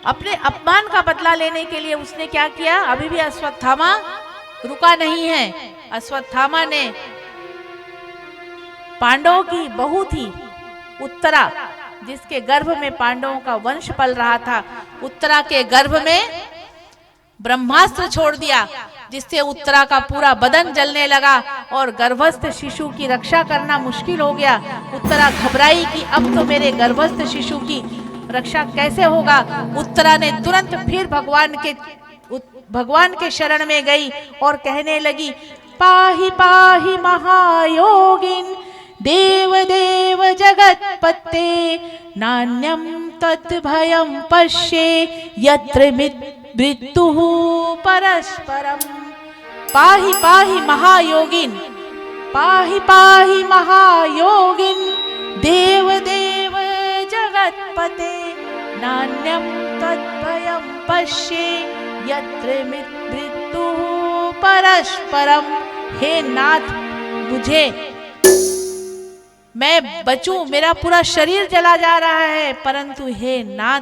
अपने अपमान का बदला लेने के लिए उसने क्या किया? अभी भी अश्वत्थामा रुका नहीं है। अश्वत्थामा ने पांडवों की बहू थी उत्तरा, जिसके गर्भ में पांडवों का वंश पल रहा था, उत्तरा के गर्भ में ब्रह्मास्त्र छोड़ दिया, जिससे उत्तरा का पूरा बदन जलने लगा और गर्भस्थ शिशु की रक्षा करना मुश्किल हो गया। उत्तरा घबराई कि अब तो मेरे गर्भस्थ शिशु की रक्षा कैसे होगा। उत्तरा ने तुरंत फिर भगवान के शरण में गई और कहने लगी, पाहि पाहि महायोगिन देव देव जगतपते नान्यम तद्भयं पश्ये यत्र मृत्युः परस्परम। पाहि पाहि महायोगिन, पाहि पाहि महायोगिन देव देव जगतपते नान्यम तद्भयं पश्ये यत्र मृत्युः परस्परम। हे नाथ, मुझे, मैं बचूं, मेरा पूरा शरीर जला जा रहा है, परंतु हे नाथ,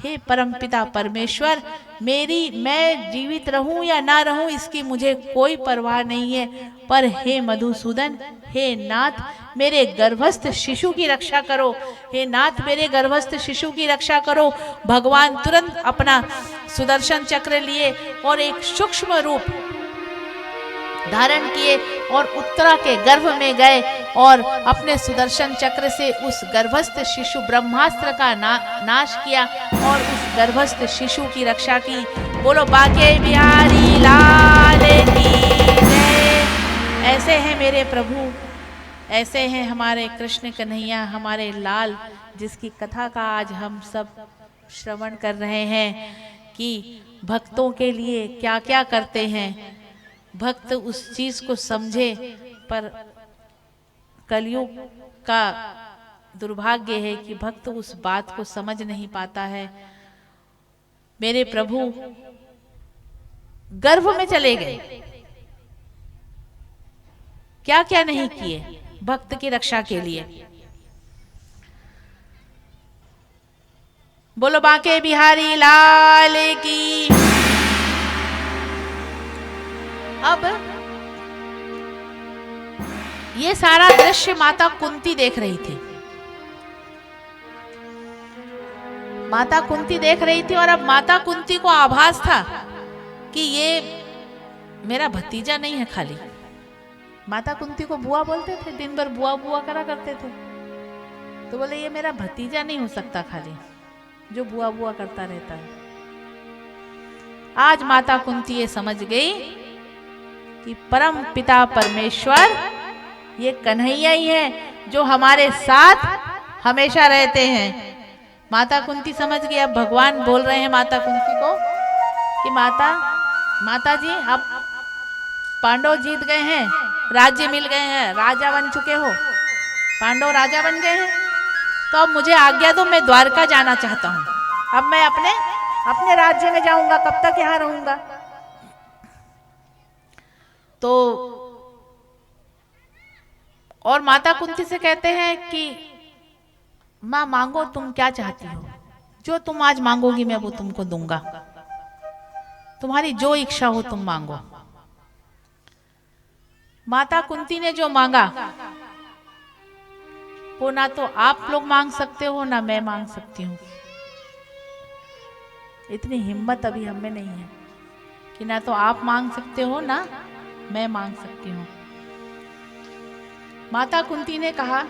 हे परमपिता परमेश्वर, मैं जीवित रहूं या ना रहूं इसकी मुझे कोई परवाह नहीं है, पर हे मधुसूदन, हे नाथ, मेरे गर्भस्थ शिशु की रक्षा करो, हे नाथ, मेरे गर्भस्थ शिशु की रक्षा करो। भगवान तुरंत अपना सुदर्शन चक्र लिए और एक सूक्ष्म रूप धारण किए और उत्तरा के गर्भ में गए और अपने सुदर्शन चक्र से उस गर्भस्थ शिशु ब्रह्मास्त्र का नाश किया और उस गर्भस्थ शिशु की रक्षा की। बोलो बाके बिहारी लाल की जय। ऐसे हैं मेरे प्रभु, ऐसे हैं हमारे कृष्ण कन्हैया, हमारे लाल, जिसकी कथा का आज हम सब श्रवण कर रहे हैं कि भक्तों के लिए क्या क्या करते हैं। भक्त उस चीज को समझे, पर कलयुग का दुर्भाग्य है कि भक्त उस बात को समझ नहीं पाता है। मेरे प्रभु गर्भ में चले गए, क्या क्या नहीं किए भक्त की रक्षा के लिए। बोलो बांके बिहारी लाल की। अब ये सारा दृश्य माता कुंती देख रही थी, माता कुंती देख रही थी, और अब माता कुंती को आभास था कि ये मेरा भतीजा नहीं है। खाली माता कुंती को बुआ बोलते थे, दिन भर बुआ बुआ करा करते थे, तो बोले ये मेरा भतीजा नहीं हो सकता खाली जो बुआ बुआ करता रहता है। आज माता कुंती ये समझ गई कि परम पिता परमेश्वर ये कन्हैया ही है जो हमारे साथ हमेशा रहते हैं। माता कुंती समझ गई। अब भगवान बोल रहे हैं माता कुंती को कि माता जी, अब पांडव जीत गए हैं, राज्य मिल गए हैं, राजा बन चुके हो, पांडव राजा बन गए हैं, तो अब मुझे आज्ञा दो, मैं द्वारका जाना चाहता हूँ। अब मैं अपने राज्य में जाऊंगा, कब तक यहाँ रहूंगा। तो और माता कुंती से कहते हैं कि माँ मांगो, तुम क्या चाहती हो, जो तुम आज मांगोगी मैं वो तुमको दूंगा, तुम्हारी जो इच्छा हो तुम मांगो। माता कुंती ने जो मांगा वो ना तो आप लोग मांग सकते हो ना मैं मांग सकती हूँ। इतनी हिम्मत अभी हमें नहीं है कि ना तो आप मांग सकते हो ना मैं मांग सकती हूँ। माता कुंती ने कहा,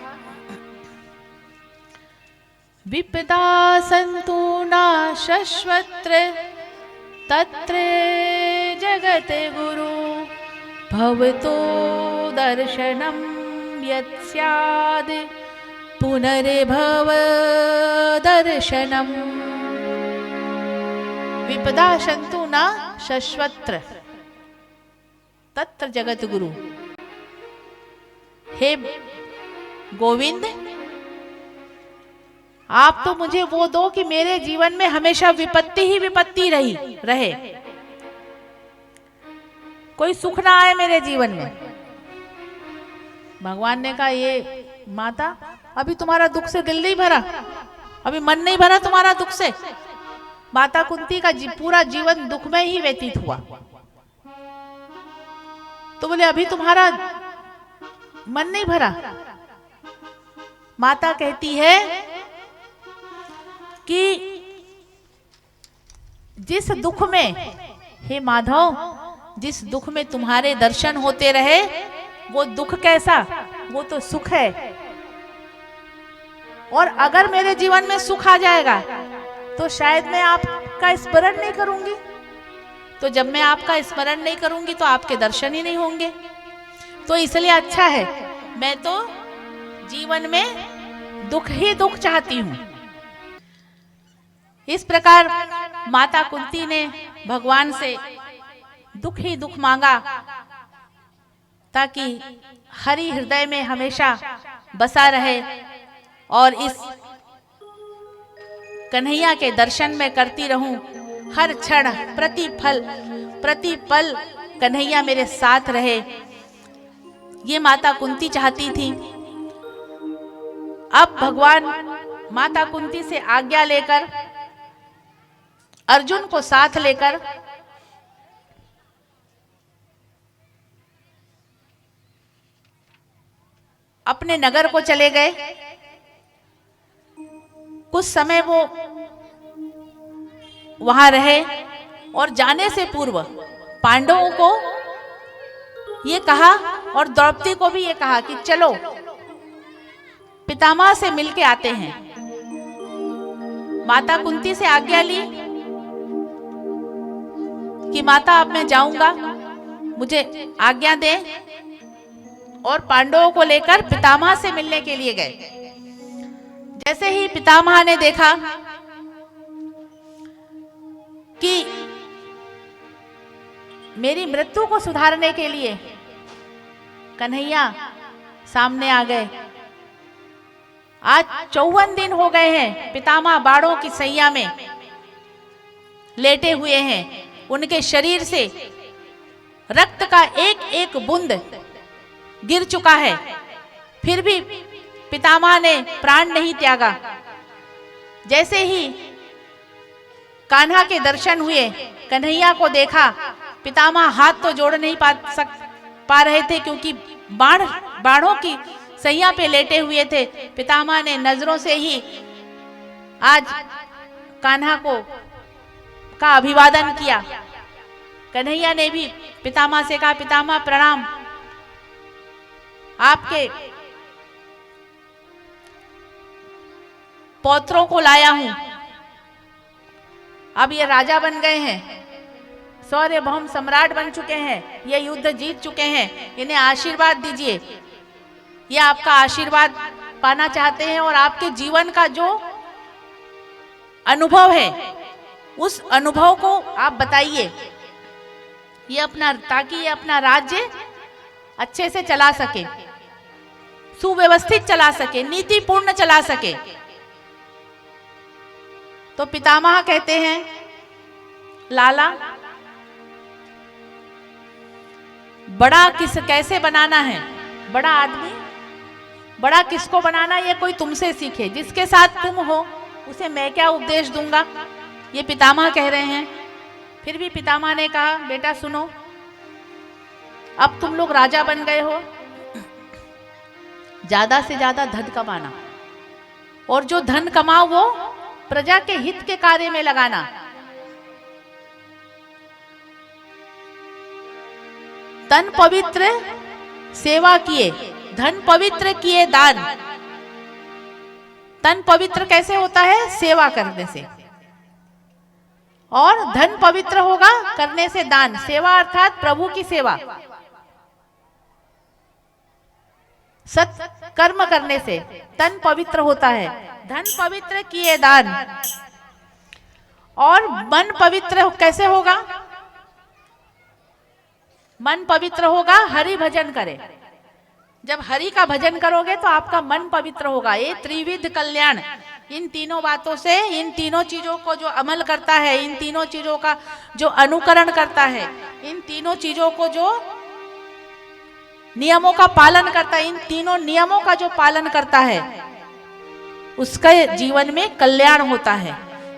विपदा संतु ना शश्वत्र तत्र जगत गुरु भवतो दर्शनम यत् स्याद् पुनर्भव दर्शनम् विपदा शन्तु न शश्वत्र तत्र जगत गुरु। हे गोविंद, आप तो मुझे वो दो कि मेरे जीवन में हमेशा विपत्ति ही विपत्ति रहे, कोई सुख ना आए मेरे जीवन में। भगवान ने कहा, ये माता, अभी तुम्हारा दुख से दिल नहीं भरा, अभी मन नहीं भरा तुम्हारा दुख से। माता कुंती का पूरा जीवन दुख में ही व्यतीत हुआ। तो बोले, अभी तुम्हारा मन नहीं भरा। माता कहती है कि जिस दुख में, हे माधव, जिस दुख में तुम्हारे दर्शन होते रहे, वो दुख कैसा, वो तो सुख है। और अगर मेरे जीवन में सुख आ जाएगा तो शायद मैं आपका स्मरण नहीं करूंगी। तो जब मैं आपका स्मरण नहीं करूंगी तो आपके दर्शन ही नहीं होंगे। तो इसलिए अच्छा है, मैं तो जीवन में दुख ही दुख चाहती हूं। इस प्रकार माता कुंती ने भगवान से दुख ही दुख मांगा, ताकि हरि हृदय में हमेशा बसा रहे और इस कन्हैया के दर्शन में करती रहूं। हर क्षण प्रति पल कन्हैया मेरे साथ रहे, ये माता कुंती चाहती थी। अब भगवान माता कुंती से आज्ञा लेकर, अर्जुन को साथ लेकर अपने नगर को चले गए। कुछ समय वो वहां रहे और जाने से पूर्व पांडवों को ये कहा और द्रौपदी को भी ये कहा कि चलो पितामह से मिलके आते हैं। माता कुंती से आज्ञा ली कि माता अब मैं जाऊंगा, मुझे आज्ञा दे, और पांडवों को लेकर पितामह से मिलने के लिए गए। जैसे ही पितामह ने देखा कि मेरी मृत्यु को सुधारने के लिए कन्हैया सामने आ गए। आज 54 दिन हो गए हैं पितामह बाड़ों की सैया में लेटे हुए हैं। उनके शरीर से रक्त का एक एक बूंद गिर चुका है, फिर भी पितामह ने प्राण नहीं त्यागा। जैसे ही कान्हा के दर्शन हुए, कन्हैया को देखा, पितामह हाथ तो जोड़ नहीं पा रहे थे क्योंकि बाणों की सैया पे लेटे हुए थे। पितामह ने नजरों से ही आज कान्हा का अभिवादन किया। कन्हैया ने भी पितामह से कहा, पितामह प्रणाम, आपके पौत्रों को लाया हूं। अब ये राजा बन गए हैं, सार्वभौम सम्राट बन चुके हैं, ये युद्ध जीत चुके हैं, इन्हें आशीर्वाद दीजिए। ये आपका आशीर्वाद पाना चाहते हैं और आपके जीवन का जो अनुभव है उस अनुभव को आप बताइए, ताकि ये अपना राज्य अच्छे से चला सके, सुव्यवस्थित चला सके, नीतिपूर्ण चला सके। तो पितामह कहते हैं, लाला बड़ा कैसे बनाना है, बड़ा आदमी बड़ा किसको बनाना, ये कोई तुमसे सीखे। जिसके साथ तुम हो उसे मैं क्या उपदेश दूंगा, ये पितामह कह रहे हैं। फिर भी पितामह ने कहा, बेटा सुनो, अब तुम लोग राजा बन गए हो, ज्यादा से ज्यादा धन कमाना, और जो धन कमाओ वो प्रजा के हित के कार्य में लगाना। तन पवित्र सेवा किए, धन पवित्र किए दान। तन पवित्र कैसे होता है? सेवा करने से। और धन पवित्र होगा करने से दान। सेवा अर्थात प्रभु की सेवा। सत कर्म करने से तन पवित्र होता है। धन पवित्र किए दान। और मन पवित्र कैसे होगा? मन पवित्र होगा हरि भजन करे। जब हरि का भजन करोगे तो आपका मन पवित्र होगा। ये त्रिविध कल्याण, इन तीनों बातों से, इन तीनों चीजों को जो अमल करता है, इन तीनों चीजों का जो अनुकरण करता है, इन तीनों चीजों को जो नियमों का पालन करता है, इन तीनों नियमों का जो पालन करता है, उसका जीवन में कल्याण होता है।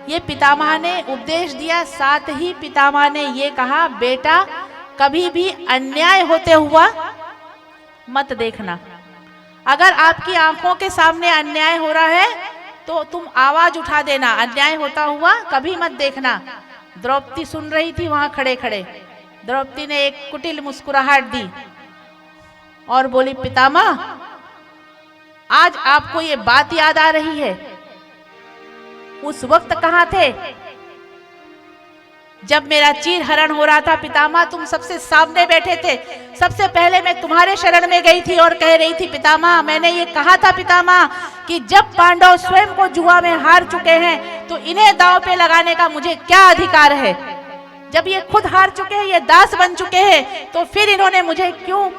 ये पितामह ने उपदेश दिया। साथ ही पितामह ने ये कहा, बेटा कभी भी अन्याय होते हुआ मत देखना। अगर आपकी आंखों के सामने अन्याय हो रहा है तो तुम आवाज उठा देना, अन्याय होता हुआ कभी मत देखना। द्रौपदी सुन रही थी वहां खड़े खड़े। द्रौपदी ने एक कुटिल मुस्कुराहट दी और बोली, पितामह आज आपको ये बात याद आ रही है? उस वक्त कहां थे जब मेरा चीर हरण हो रहा था? पितामह तुम सबसे सामने बैठे थे। सबसे पहले मैं तुम्हारे शरण में गई थी और कह रही थी, पितामह मैंने ये कहा था पितामह कि जब पांडव स्वयं को जुआ में हार चुके हैं तो इन्हें दांव पे लगाने का मुझे क्या अधिकार है? जब ये खुद हार चुके हैं, ये दास बन चुके हैं, तो फिर इन्होंने मुझे क्यों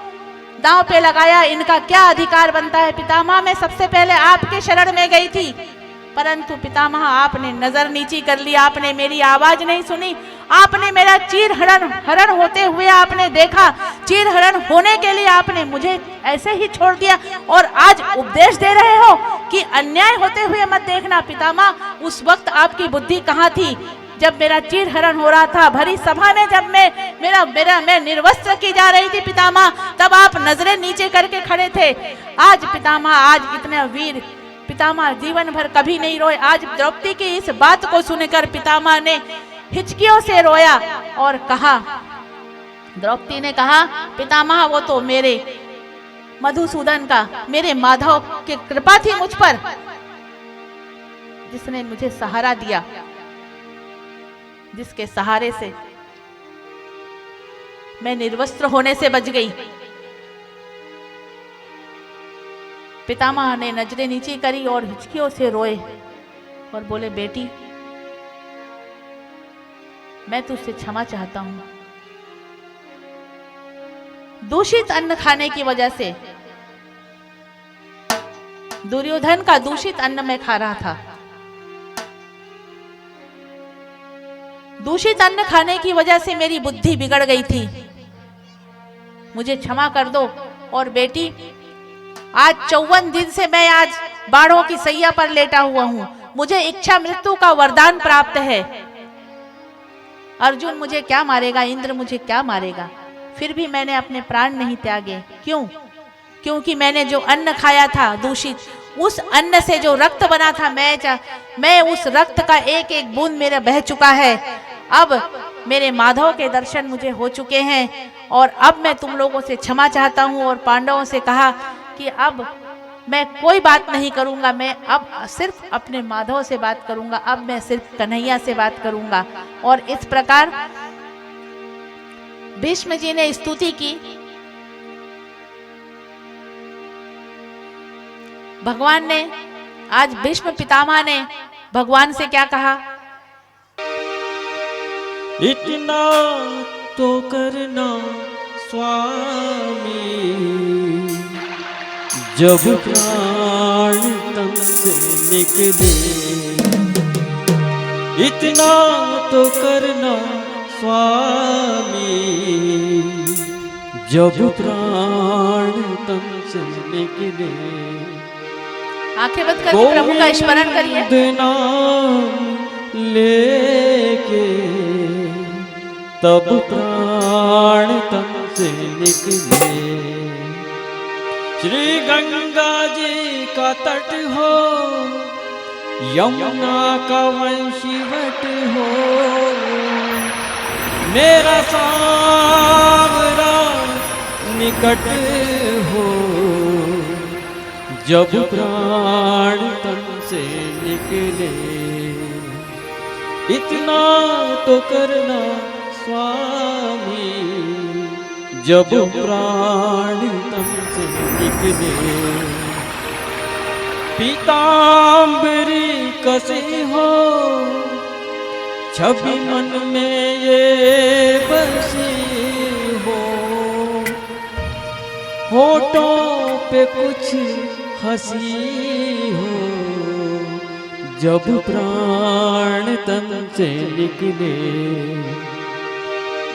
दांव पे लगाया? इनका क्या अधिकार बनता है? पितामह मैं सबसे पहले आपके शरण में गई थी, परंतु पितामह आपने नजर नीची कर ली, आपने मेरी आवाज नहीं सुनी, आपने मेरा चीर हरण होते हुए आपने देखा, चीर हरण होने के लिए आपने मुझे ऐसे ही छोड़ दिया और आज उपदेश दे रहे हो कि अन्याय होते हुए मत देखना। पितामह उस वक्त आपकी बुद्धि कहाँ थी जब मेरा चीर हरण हो रहा था? भरी सभा में जब मैं निर्वस्त्र की जा रही थी पितामह, तब आप नजरें नीचे करके खड़े थे। आज पितामह, आज इतने वीर पितामह जीवन भर कभी नहीं रोए। आज द्रौपदी की इस बात को सुनकर पितामह ने हिचकियों से रोया और कहा, द्रौपदी ने कहा, पितामह वो तो मेरे मधुसूदन का, मेरे माधव की कृपा थी मुझ पर, जिसने मुझे सहारा दिया, जिसके सहारे से मैं निर्वस्त्र होने से बच गई। पितामह ने नजरें नीची करी और हिचकियों से रोए और बोले, बेटी मैं तुझसे क्षमा चाहता हूं। दूषित अन्न खाने की वजह से, दुर्योधन का दूषित अन्न मैं खा रहा था, दूषित अन्न खाने की वजह से मेरी बुद्धि बिगड़ गई थी, मुझे क्षमा कर दो। और बेटी आज 54 दिन से मैं आज बाढ़ों की सैया पर लेटा हुआ हूं, मुझे इच्छा मृत्यु का वरदान प्राप्त है। अर्जुन मुझे क्या मारेगा, इंद्र मुझे क्या मारेगा, फिर भी मैंने अपने प्राण नहीं त्यागे। क्यों? क्योंकि मैंने जो अन्न खाया था दूषित, उस अन्न से जो रक्त बना था, मैं उस रक्त का एक एक बूंद मेरा बह चुका है। अब मेरे माधव के दर्शन मुझे हो चुके हैं और अब मैं तुम लोगों से क्षमा चाहता हूं। और पांडवों से कहा कि अब मैं कोई बात नहीं करूंगा, मैं अब सिर्फ अपने माधव से बात करूंगा, अब मैं सिर्फ कन्हैया से बात करूंगा। और इस प्रकार भीष्म जी ने स्तुति की। भगवान ने, आज भीष्म पितामह ने भगवान से क्या कहा? इतना तो करना स्वामी, जब प्राण तन से निकले। इतना तो करना स्वामी, जब प्राण तन से निकले। आंखें बंद करके प्रभु का स्मरण करिए। नाम लेके तब प्राण तन से निकले। श्री गंगा जी का तट हो, यमुना का वंशीवट हो, मेरा सांवरा निकट हो, जब प्राण तन से निकले। इतना तो करना स्वामी, जब प्राण तन से निकले। पीताम्बरी कसी हो छवि मन में ये बसी हो, होठों पे कुछ हंसी हो, जब प्राण तन से निकले।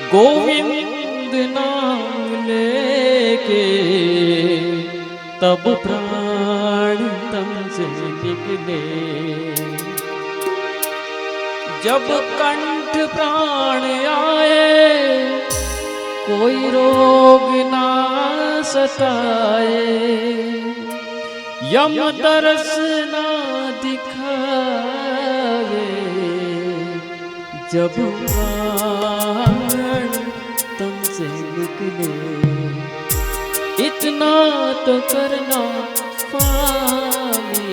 गोविंद नाम लेके तब प्राण तन से निकले। जब कंठ प्राण आए कोई रोग ना सताए, यम दरस ना दिखावे, जब प्राण तन से निकले। इतना तो करना स्वामी,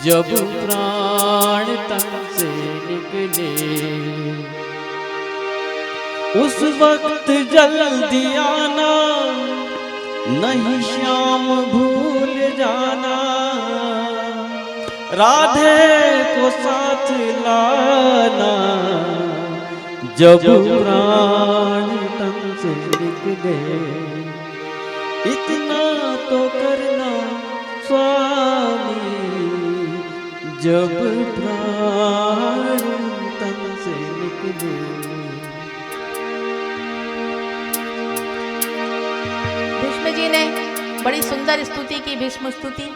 जब प्राण तन से निकले। उस वक्त जल्दी आना, नहीं श्याम भूल जाना, राधे को साथ लाना, जब प्राण तन से निकले। इतना तो करना स्वामी, जब प्राण तन से निकले। भीष्म जी ने बड़ी सुंदर स्तुति की, भीष्म स्तुति।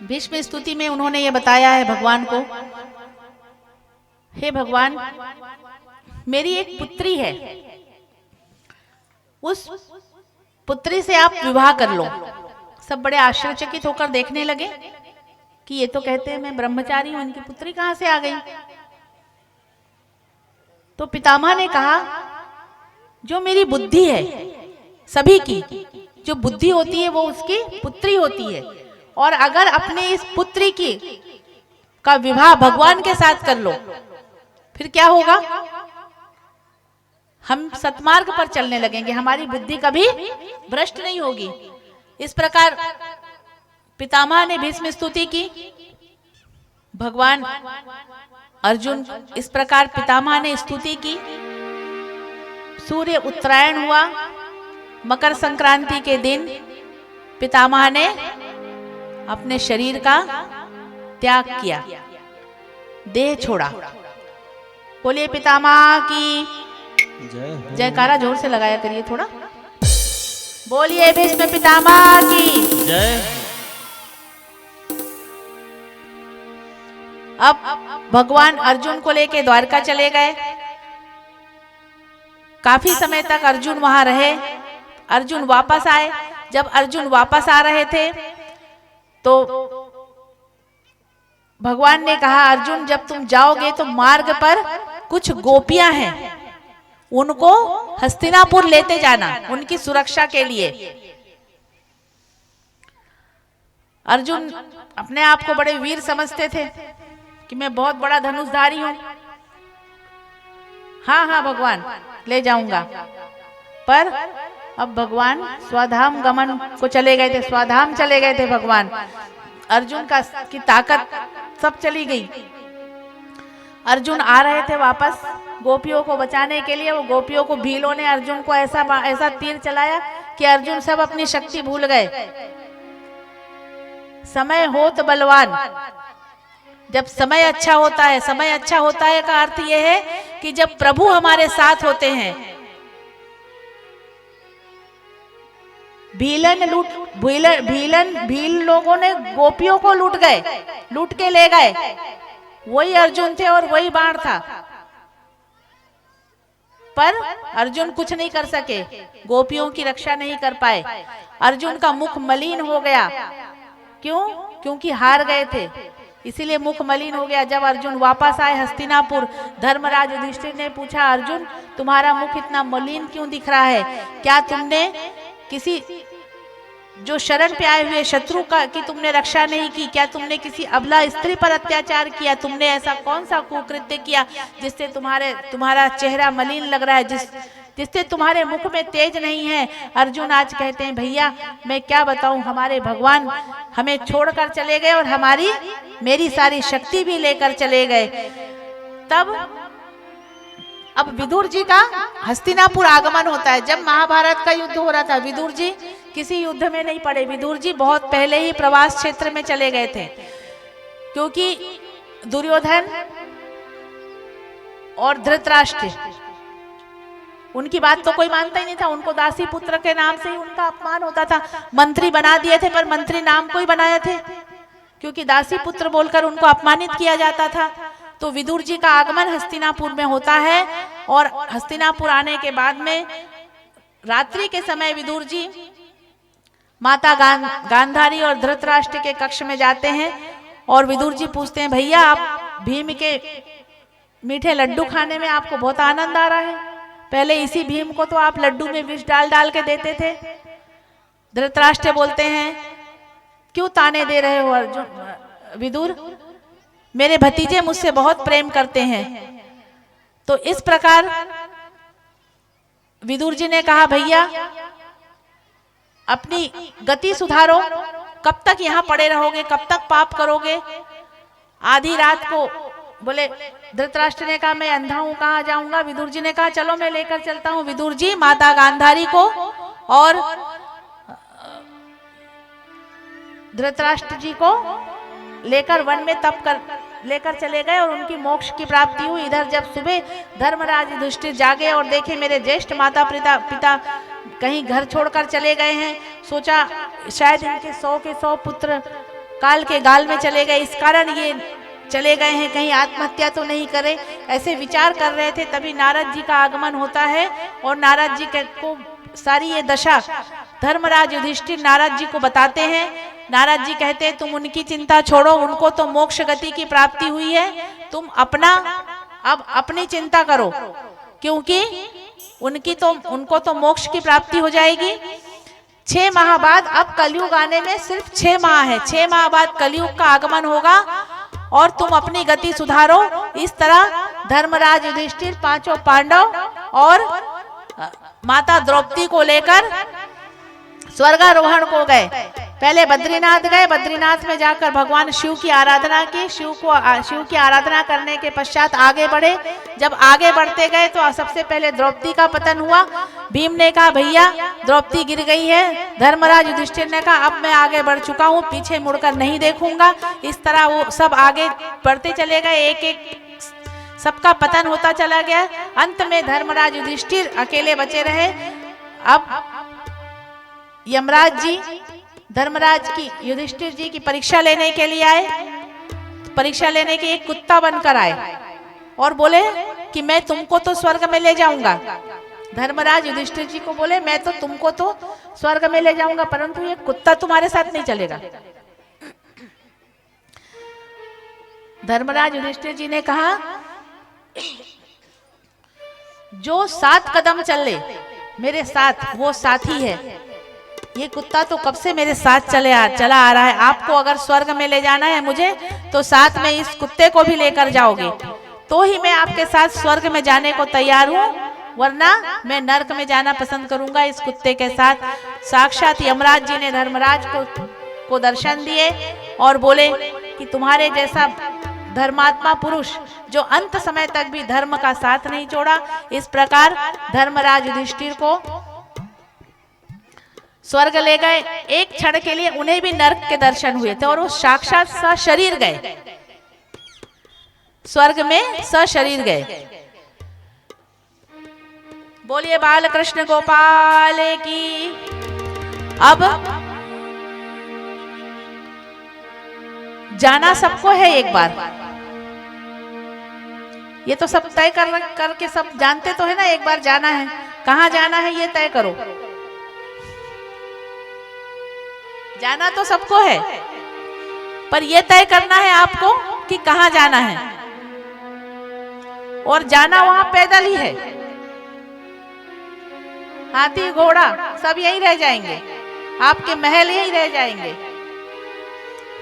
भीष्म स्तुति में उन्होंने ये बताया है भगवान को, हे भगवान, मेरी एक पुत्री है, उस पुत्री से आप विवाह कर लो। सब बड़े आश्चर्यचकित होकर देखने लगे कि ये तो कहते हैं मैं ब्रह्मचारी हूं, इनकी पुत्री कहां से आ गई। तो पितामह ने कहा, जो मेरी बुद्धि है सभी की, जो बुद्धि होती है वो उसकी पुत्री होती है, और अगर अपने इस पुत्री की का विवाह भगवान के साथ कर लो, फिर क्या होगा, हम सतमार्ग पर चलने लगेंगे, हमारी बुद्धि कभी भ्रष्ट नहीं होगी। इस प्रकार पितामह ने भीष्म स्तुति की। भगवान अर्जुन, इस प्रकार पितामह ने स्तुति की। सूर्य उत्तरायण हुआ, मकर संक्रांति के दिन पितामह ने अपने शरीर का त्याग किया, देह छोड़ा। बोलिए पितामह की जयकारा जोर से लगाया करिए थोड़ा। बोलिए भीष्म पितामह की जय। अब भगवान अर्जुन को लेके द्वारका चले गए। काफी समय तक अर्जुन वहां रहे। अर्जुन वापस आए। जब अर्जुन वापस आ रहे थे तो भगवान ने कहा, अर्जुन जब तुम जाओगे तो मार्ग पर कुछ गोपियां हैं, उनको हस्तिनापुर लेते जाना, उनकी सुरक्षा के लिए। अर्जुन अपने आप को बड़े वीर समझते थे कि मैं बहुत बड़ा धनुषधारी हूं। हाँ हाँ भगवान ले जाऊंगा। पर अब भगवान स्वधाम गमन को चले गए थे, स्वधाम चले गए थे भगवान। अर्जुन की ताकत सब चली गई। अर्जुन आ रहे थे वापस गोपियों को बचाने के लिए। वो गोपियों को, भीलों ने अर्जुन को ऐसा तीर चलाया कि अर्जुन सब अपनी शक्ति भूल गए। समय हो तो बलवान, जब समय अच्छा होता है, समय अच्छा होता है का अर्थ यह है कि जब प्रभु हमारे साथ होते हैं। भील लोगों ने गोपियों को लूट के ले गए। वही अर्जुन थे और वही बाण था, पर अर्जुन कुछ नहीं कर सके, गोपियों की रक्षा नहीं कर पाए। अर्जुन का मुख मलिन हो गया। क्यों? क्योंकि हार गए थे, इसीलिए मुख मलिन हो गया। जब अर्जुन वापस आए हस्तिनापुर, धर्मराज युधिष्ठिर ने पूछा, अर्जुन तुम्हारा मुख इतना मलिन क्यों दिख रहा है? क्या तुमने किसी जो शरण पे आए हुए शत्रु का की तुमने रक्षा नहीं की? क्या तुमने किसी अबला स्त्री पर अत्याचार किया? तुमने ऐसा कौन सा कुकृत्य किया जिससे तुम्हारा चेहरा मलिन लग रहा है, जिससे तुम्हारे मुख में तेज नहीं है? अर्जुन आज कहते हैं भैया मैं क्या बताऊं, हमारे भगवान हमें छोड़कर चले गए और मेरी सारी शक्ति भी लेकर चले गए। तब अब विदुर जी का हस्तिनापुर आगमन होता है। जब महाभारत का युद्ध हो रहा था, विदुर जी किसी युद्ध में नहीं पड़े। विदुर जी बहुत पहले ही प्रवास क्षेत्र में चले गए थे, क्योंकि दुर्योधन और धृतराष्ट्र उनकी बात तो कोई मानता ही नहीं था। उनको दासी पुत्र के नाम से ही उनका अपमान होता था। मंत्री बना दिए थे, पर मंत्री नाम को ही बनाए थे, क्योंकि दासी पुत्र बोलकर उनको अपमानित किया जाता था। तो विदुर जी का आगमन हस्तिनापुर में होता है, और हस्तिनापुर आने के बाद में रात्रि के समय विदुर जी माता गांधारी और धृतराष्ट्र के कक्ष में जाते हैं, और विदुर जी पूछते हैं भैया आप भीम के मीठे लड्डू खाने में आपको बहुत आनंद आ रहा है, पहले इसी भीम को तो आप लड्डू में विष डाल डाल के देते थे। धृतराष्ट्र बोलते हैं क्यों ताने दे रहे हो अर्जुन? विदुर, मेरे भतीजे मुझसे बहुत प्रेम करते हैं। तो इस प्रकार विदुर जी ने कहा भैया अपनी गति सुधारो, कब तक यहाँ पड़े रहोगे, कब तक पाप करोगे? आधी रात को बोले, धृतराष्ट्र ने कहा मैं अंधा हूं, कहाँ जाऊंगा? विदुर जी ने कहा चलो मैं लेकर चलता हूँ। विदुर जी माता गांधारी को और धृतराष्ट्र जी को लेकर वन में तप कर लेकर चले गए, और उनकी मोक्ष की प्राप्ति हुई। इधर जब सुबह धर्मराज युधिष्ठिर जागे और देखे मेरे ज्येष्ठ माता पिता कहीं घर छोड़कर चले गए हैं, सोचा शायद इनके 100 के 100 पुत्र काल के गाल में चले गए, इस कारण ये चले गए हैं, कहीं आत्महत्या तो नहीं करे, ऐसे विचार कर रहे थे। तभी नारद जी का आगमन होता है, और नारद जी को सारी ये दशा धर्मराज युधिष्ठिर नारद जी को बताते हैं। नारद जी कहते हैं तुम उनकी चिंता छोड़ो, उनको तो मोक्ष गति की प्राप्ति हुई है, तुम अब अपनी चिंता करो, क्योंकि उनको तो मोक्ष की प्राप्ति हो जाएगी। 6 माह बाद, अब कलयुग आने में सिर्फ 6 माह है, 6 माह बाद कलयुग का आगमन होगा, और तुम अपनी गति सुधारो। इस तरह धर्मराज युधिष्ठिर, 5 पांडव और माता द्रौपदी को लेकर स्वर्गारोहण को गए। पहले बद्रीनाथ गए, बद्रीनाथ में जाकर भगवान शिव की आराधना की। शिव की आराधना करने के पश्चात आगे बढ़े। जब आगे बढ़ते गए तो सबसे पहले द्रौपदी का पतन हुआ। भीम ने कहा भैया द्रौपदी गिर गई है। धर्मराज युधिष्ठिर ने कहा अब मैं आगे बढ़ चुका हूँ, पीछे मुड़कर नहीं देखूंगा। इस तरह वो सब आगे बढ़ते चले गए, एक एक सबका पतन होता चला गया। अंत में धर्मराज युधिष्ठिर अकेले बचे रहे। अब यमराज जी धर्मराज की युधिष्ठिर जी की परीक्षा लेने के लिए आए। परीक्षा लेने के एक कुत्ता बनकर आए और बोले कि मैं तुमको तो स्वर्ग में ले जाऊंगा। धर्मराज युधिष्ठिर जी को बोले मैं तो तुमको तो स्वर्ग में ले जाऊंगा, परंतु ये कुत्ता तुम्हारे साथ नहीं चलेगा। धर्मराज युधिष्ठिर जी ने कहा जो 7 कदम चले मेरे साथ वो साथी है। ये कुत्ता तो कब से मेरे साथ चला आ रहा है। आपको अगर स्वर्ग में ले जाना है मुझे, तो साथ में इस कुत्ते को भी लेकर जाओगे तो ही मैं आपके साथ स्वर्ग में जाने को तैयार हूँ, वरना मैं नरक में जाना पसंद करूंगा इस कुत्ते के साथ। साक्षात यमराज जी ने धर्मराज को दर्शन दिए और बोले कि तुम्हारे जैसा धर्मात्मा पुरुष जो अंत समय तक भी धर्म का साथ नहीं छोड़ा। इस प्रकार धर्मराज युधिष्ठिर को स्वर्ग ले गए। एक क्षण के लिए उन्हें भी नरक के दर्शन हुए थे और वो साक्षात सशरीर गए, स्वर्ग में सशरीर गए। बोलिए बाल कृष्ण गोपाल की। अब जाना सबको है एक बार, ये तो सब तय करके सब जानते तो है ना, एक बार जाना है। कहाँ जाना है ये तय करो। जाना तो सबको है, पर यह तय करना है आपको कि कहां जाना है। और जाना वहां पैदल ही है, हाथी घोड़ा सब यहीं रह जाएंगे। आपके महल यही रह जाएंगे।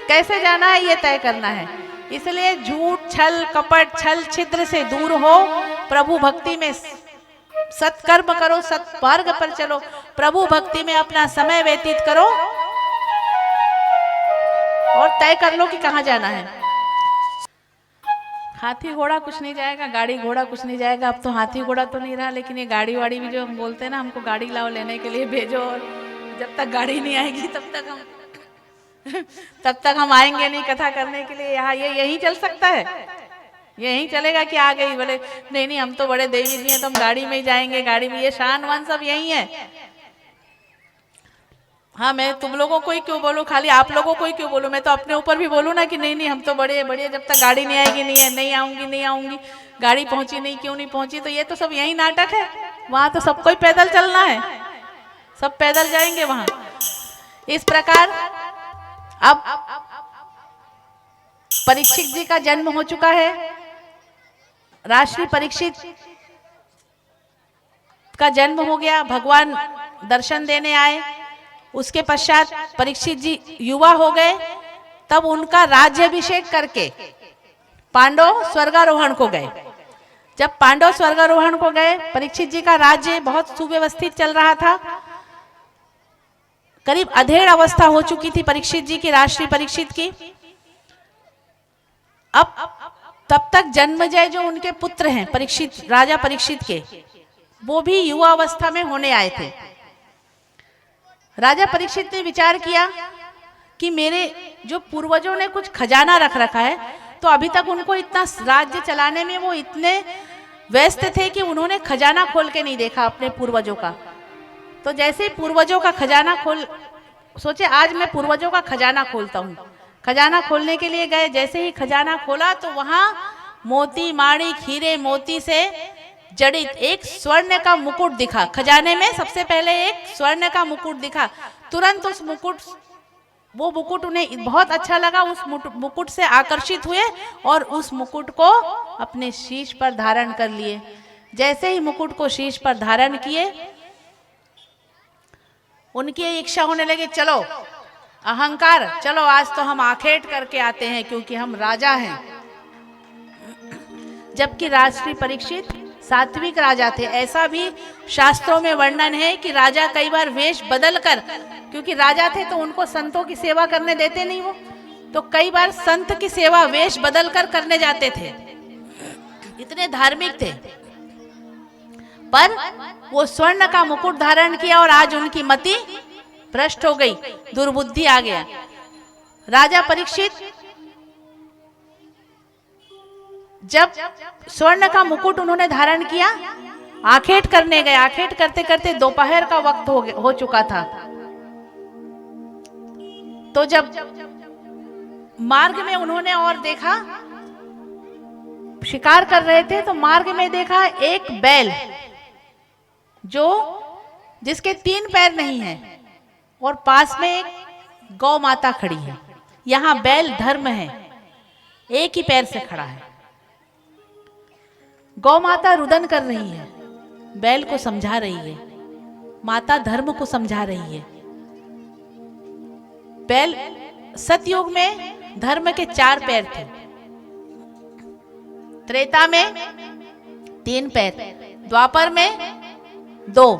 कैसे जाना है ये तय करना है। इसलिए झूठ, छल, कपट, छल, छिद्र से दूर हो, प्रभु भक्ति में सत्कर्म करो, सत्मार्ग पर चलो, प्रभु भक्ति में अपना समय व्यतीत करो और तय कर लो कि कहाँ जाना है। हाथी घोड़ा कुछ नहीं जाएगा, गाड़ी घोड़ा कुछ नहीं जाएगा। अब तो हाथी घोड़ा तो नहीं रहा, लेकिन ये गाड़ी वाड़ी भी जो हम बोलते हैं ना, हमको गाड़ी लाओ लेने के लिए भेजो, और जब तक गाड़ी नहीं आएगी तब तक हम आएंगे नहीं कथा करने के लिए। यहाँ ये यही चल सकता है, यही चलेगा कि आ गई, बोले नहीं हम तो बड़े देवी जी हैं तो हम गाड़ी में ही जाएंगे, गाड़ी में। ये शान वान सब यही है। हाँ, मैं तुम लोगों को ही क्यों बोलूं, खाली आप लोगों को ही क्यों बोलूं, मैं तो अपने ऊपर भी बोलूं ना कि नहीं हम तो बड़े बड़े, जब तक गाड़ी नहीं आएगी नहीं आऊंगी, गाड़ी पहुंची नहीं, क्यों नहीं पहुंची। तो ये तो सब यही नाटक है। वहां तो सबको ही पैदल चलना है, सब पैदल जाएंगे वहां। इस प्रकार अब परीक्षित जी का जन्म हो चुका है। राष्ट्रीय परीक्षित का जन्म हो गया, भगवान दर्शन देने आए। उसके पश्चात परीक्षित जी युवा हो गए। तब उनका राज्याभिषेक करके पांडव स्वर्गारोहण को गए। जब पांडव स्वर्गारोहण को गए, परीक्षित जी का राज्य बहुत सुव्यवस्थित चल रहा था। करीब अधेड़ अवस्था हो चुकी थी परीक्षित जी की, राष्ट्रीय परीक्षित की। अब तब तक जन्मजय जो उनके पुत्र हैं परीक्षित, राजा परीक्षित के, वो भी युवा अवस्था में होने आए थे। राजा परीक्षित ने विचार किया कि मेरे जो पूर्वजों ने कुछ खजाना रख रखा है, तो अभी तक उनको इतना राज्य चलाने में वो इतने व्यस्त थे कि उन्होंने खजाना खोल के नहीं देखा अपने पूर्वजों का। तो जैसे ही पूर्वजों का खजाना सोचे आज मैं पूर्वजों का खजाना खोलता हूँ। खजाना खोलने के लिए गए। जैसे ही खजाना खोला तो वहां मोती, माणिक, हीरे मोती से जड़ित एक स्वर्ण का मुकुट दिखा। खजाने में सबसे पहले एक स्वर्ण का मुकुट दिखा। तुरंत उस मुकुट उन्हें बहुत अच्छा लगा। उस मुकुट से आकर्षित हुए और उस मुकुट को अपने शीश पर धारण कर लिए। जैसे ही मुकुट को शीश पर धारण किए, उनकी इच्छा होने लगी, चलो अहंकार, चलो आज तो हम आखेट करके आते हैं क्योंकि हम राजा हैं। जबकि राष्ट्रीय परीक्षित सात्विक राजा थे। ऐसा भी शास्त्रों में वर्णन है कि राजा कई बार वेश बदल कर, क्योंकि राजा थे तो उनको संतों की सेवा करने देते नहीं वो, तो कई बार संत की सेवा वेश बदल कर करने जाते थे, इतने धार्मिक थे। पर वो स्वर्ण का मुकुट धारण किया और आज उनकी मति भ्रष्ट हो गई, दुर्बुद्धि आ गया। राजा परीक्षित जब स्वर्ण का मुकुट उन्होंने धारण किया, आखेट करने गए। आखेट करते करते दोपहर का वक्त हो चुका था। तो जब मार्ग में उन्होंने और देखा, शिकार कर रहे थे, तो मार्ग में देखा एक बैल जिसके 3 पैर नहीं है और पास में एक गौ माता खड़ी है। यहां बैल धर्म है, एक ही पैर से खड़ा है। गौ माता रुदन कर रही है, बैल को समझा रही है, माता धर्म को समझा रही है। बैल सतयुग में धर्म के 4 पैर थे, त्रेता में 3 पैर, द्वापर में 2,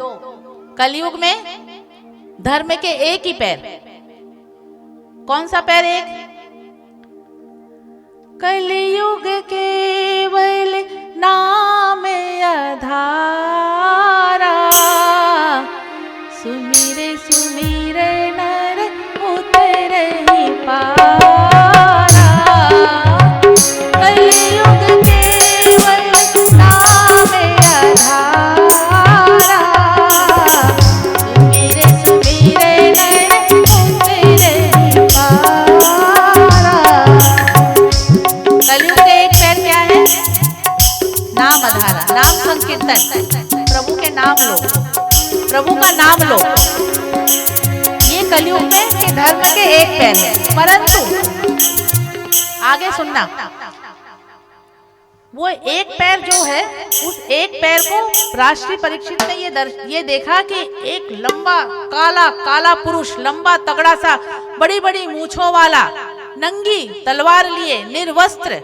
कलयुग में धर्म के 1 ही पैर। कौन सा पैर? एक कलयुग केवल नाम आधारा, सुमिरे सुमिरे नर उतरहि पारा। कलयुग केवल नाम आधारा, सुमिरे सुमिरे नर उतरहि पारा। कलयुग के 1 पैर क्या है? नाम आधारा, नाम संकीर्तन। प्रभु के नाम लो, प्रभु का नाम लो। ये कलयुग में धर्म के 1 पैर है। परंतु आगे सुनना, वो एक पैर जो है, उस एक पैर को राष्ट्रीय परीक्षित ने ये देखा कि एक लंबा काला काला पुरुष, लंबा तगड़ा सा, बड़ी बड़ी मूंछों वाला, नंगी तलवार लिए, निर्वस्त्र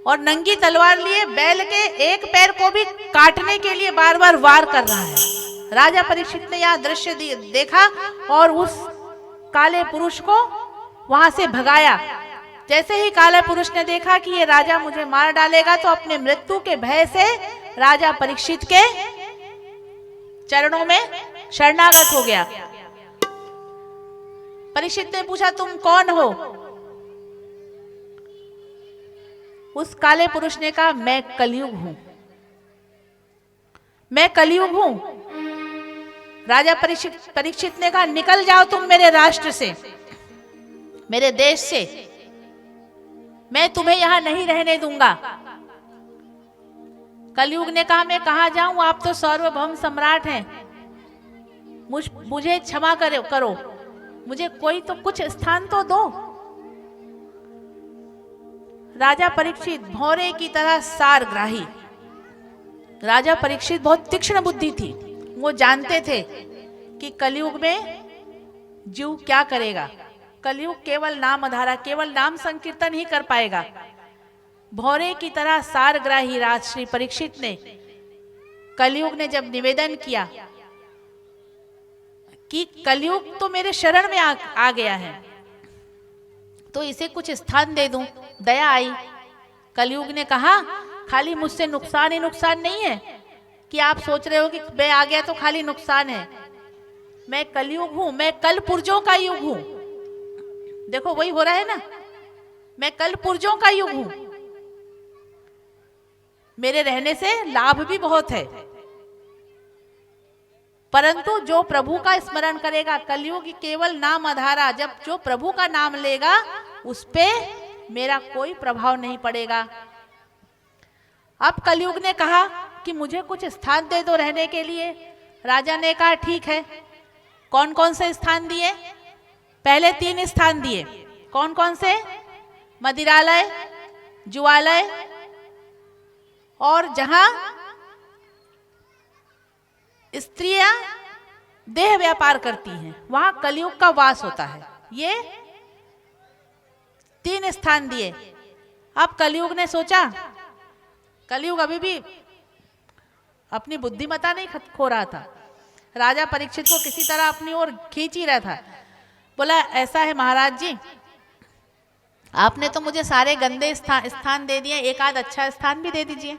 और नंगी तलवार लिए बैल के एक पैर को भी काटने के लिए बार बार वार कर रहा है। राजा परीक्षित ने यह दृश्य देखा और उस काले पुरुष को वहां से भगाया। जैसे ही काले पुरुष ने देखा कि ये राजा मुझे मार डालेगा, तो अपने मृत्यु के भय से राजा परीक्षित के चरणों में शरणागत हो गया। परीक्षित ने पूछा, तुम कौन हो? उस काले पुरुष ने कहा, मैं कलयुग हूं, मैं कलयुग हूं। राजा परीक्षित ने कहा, निकल जाओ तुम मेरे राष्ट्र से, मेरे देश से, मैं तुम्हें यहां नहीं रहने दूंगा। कलयुग ने कहा, मैं कहां जाऊं, आप तो सार्वभौम सम्राट हैं, मुझे क्षमा करो, मुझे कोई तो कुछ स्थान तो दो। राजा परीक्षित भौरे की तरह सारग्राही, राजा परीक्षित बहुत तीक्ष्ण बुद्धि थी। वो जानते थे कि कलयुग में जीव क्या करेगा। कलयुग केवल नाम आधारा, केवल नाम संकीर्तन ही कर पाएगा। भौरे की तरह सारग्राही राजश्री परीक्षित ने, कलयुग ने जब निवेदन किया कि कलयुग तो मेरे शरण में आ गया है, तो इसे कुछ स्थान दे दूं, दया आई। कलयुग ने कहा, खाली मुझसे नुकसान ही नुकसान नहीं है कि आप सोच रहे हो कि मैं आ गया तो खाली नुकसान है। मैं कलयुग हूं, मैं कल पुर्जों का युग हूं। देखो वही हो रहा है ना, मैं कल पुर्जों का युग हूं, मेरे रहने से लाभ भी बहुत है। परंतु जो प्रभु का स्मरण करेगा, कलयुग केवल नाम आधारा, जब जो प्रभु का नाम लेगा उस पे मेरा कोई प्रभाव नहीं पड़ेगा। अब कलयुग ने कहा कि मुझे कुछ स्थान दे दो रहने के लिए। राजा ने कहा, ठीक है। कौन कौन से स्थान दिए? पहले 3 स्थान दिए। कौन कौन से? मदिरालय, जुआलय और जहां स्त्रियां देह व्यापार करती हैं, वहां कलयुग का वास होता है। ये 3 स्थान दिए। अब कलयुग ने सोचा, कलयुग अभी भी अपनी बुद्धिमत्ता नहीं खो रहा था, राजा परीक्षित को किसी तरह अपनी ओर खींच ही रहा था। बोला, ऐसा है महाराज जी, आपने तो मुझे सारे गंदे स्थान दे दिए, एक आध अच्छा स्थान भी दे दीजिए।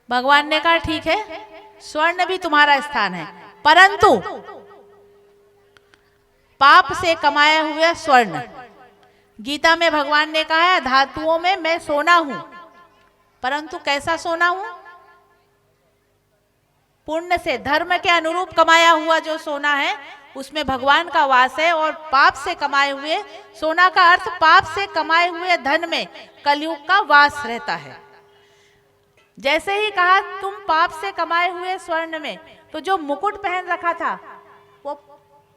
भगवान ने कहा, ठीक है, स्वर्ण भी तुम्हारा स्थान है, परंतु पाप से कमाया हुआ स्वर्ण। गीता में भगवान ने कहा है, धातुओं में मैं सोना हूं, परंतु कैसा सोना हूं? पुण्य से, धर्म के अनुरूप कमाया हुआ जो सोना है उसमें भगवान का वास है। और पाप से कमाए हुए सोना का अर्थ, पाप से कमाए हुए धन में कलयुग का वास रहता है। जैसे ही कहा तुम पाप से कमाए हुए स्वर्ण में, तो जो मुकुट पहन रखा था वो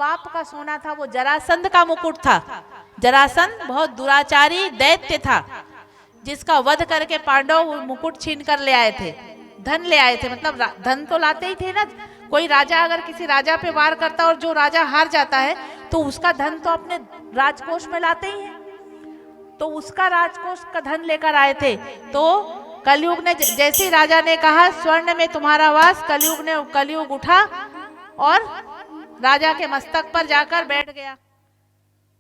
पाप का सोना था, वो जरासंध का मुकुट था। जरासंध बहुत दुराचारी दैत्य था, जिसका वध करके पांडव वो मुकुट छीन कर ले आए थे, धन ले आए थे। मतलब धन तो लाते ही थे ना। कोई राजा अगर किसी राजा पे वार करता और जो राजा हार जाता है तो उसका धन तो अपने राजकोष में लाते ही हैं, तो उसका राजकोष का धन लेकर आए थे। तो कलयुग ने, जैसे ही राजा ने कहा स्वर्ण में तुम्हारा वास, कलयुग उठा और राजा के मस्तक पर जाकर बैठ गया।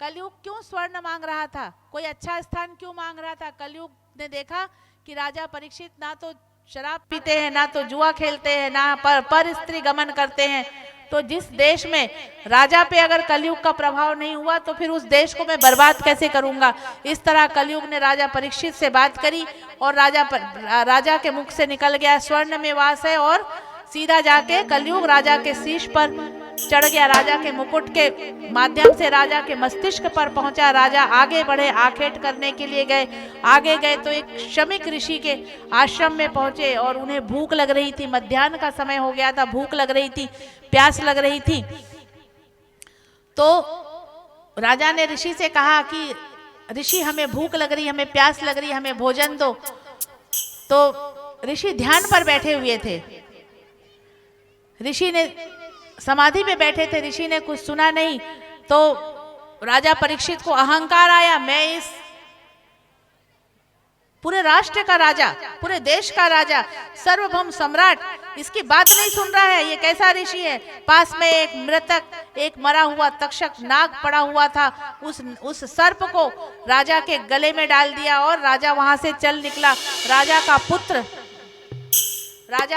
कलयुग क्यों स्वर्ण मांग रहा था, कोई अच्छा स्थान क्यों मांग रहा था? कलयुग ने देखा कि राजा परीक्षित ना तो शराब पीते हैं, ना तो जुआ खेलते हैं, ना पर स्त्री गमन करते हैं। तो जिस देश में राजा पे अगर कलयुग का प्रभाव नहीं हुआ तो फिर उस देश को मैं बर्बाद कैसे करूंगा। इस तरह कलयुग ने राजा परीक्षित से बात करी और राजा के मुख से निकल गया, स्वर्ण में वास है, और सीधा जाके कलयुग राजा के शीश पर चढ़ गया। राजा के मुकुट के माध्यम से राजा के मस्तिष्क पर पहुंचा। राजा आगे बढ़े, आखेट करने के लिए गए। आगे गए तो एक शमीक ऋषि के आश्रम में पहुंचे और उन्हें भूख लग रही थी। मध्याह्न का समय हो गया था, भूख लग रही थी, प्यास लग रही थी। तो राजा ने ऋषि से कहा कि ऋषि हमें भूख लग रही, हमें प्यास लग रही, हमें भोजन दो। तो ऋषि ध्यान पर बैठे हुए थे, ऋषि ने समाधि पे बैठे थे, ऋषि ने कुछ सुना नहीं। तो राजा परीक्षित को अहंकार आया, मैं इस पूरे राष्ट्र का राजा, पूरे देश का राजा, सर्वभौम सम्राट, इसकी बात नहीं सुन रहा है, ये कैसा ऋषि है। पास में एक मृतक, एक मरा हुआ तक्षक नाग पड़ा हुआ था, उस सर्प को राजा के गले में डाल दिया और राजा वहां से चल निकला। राजा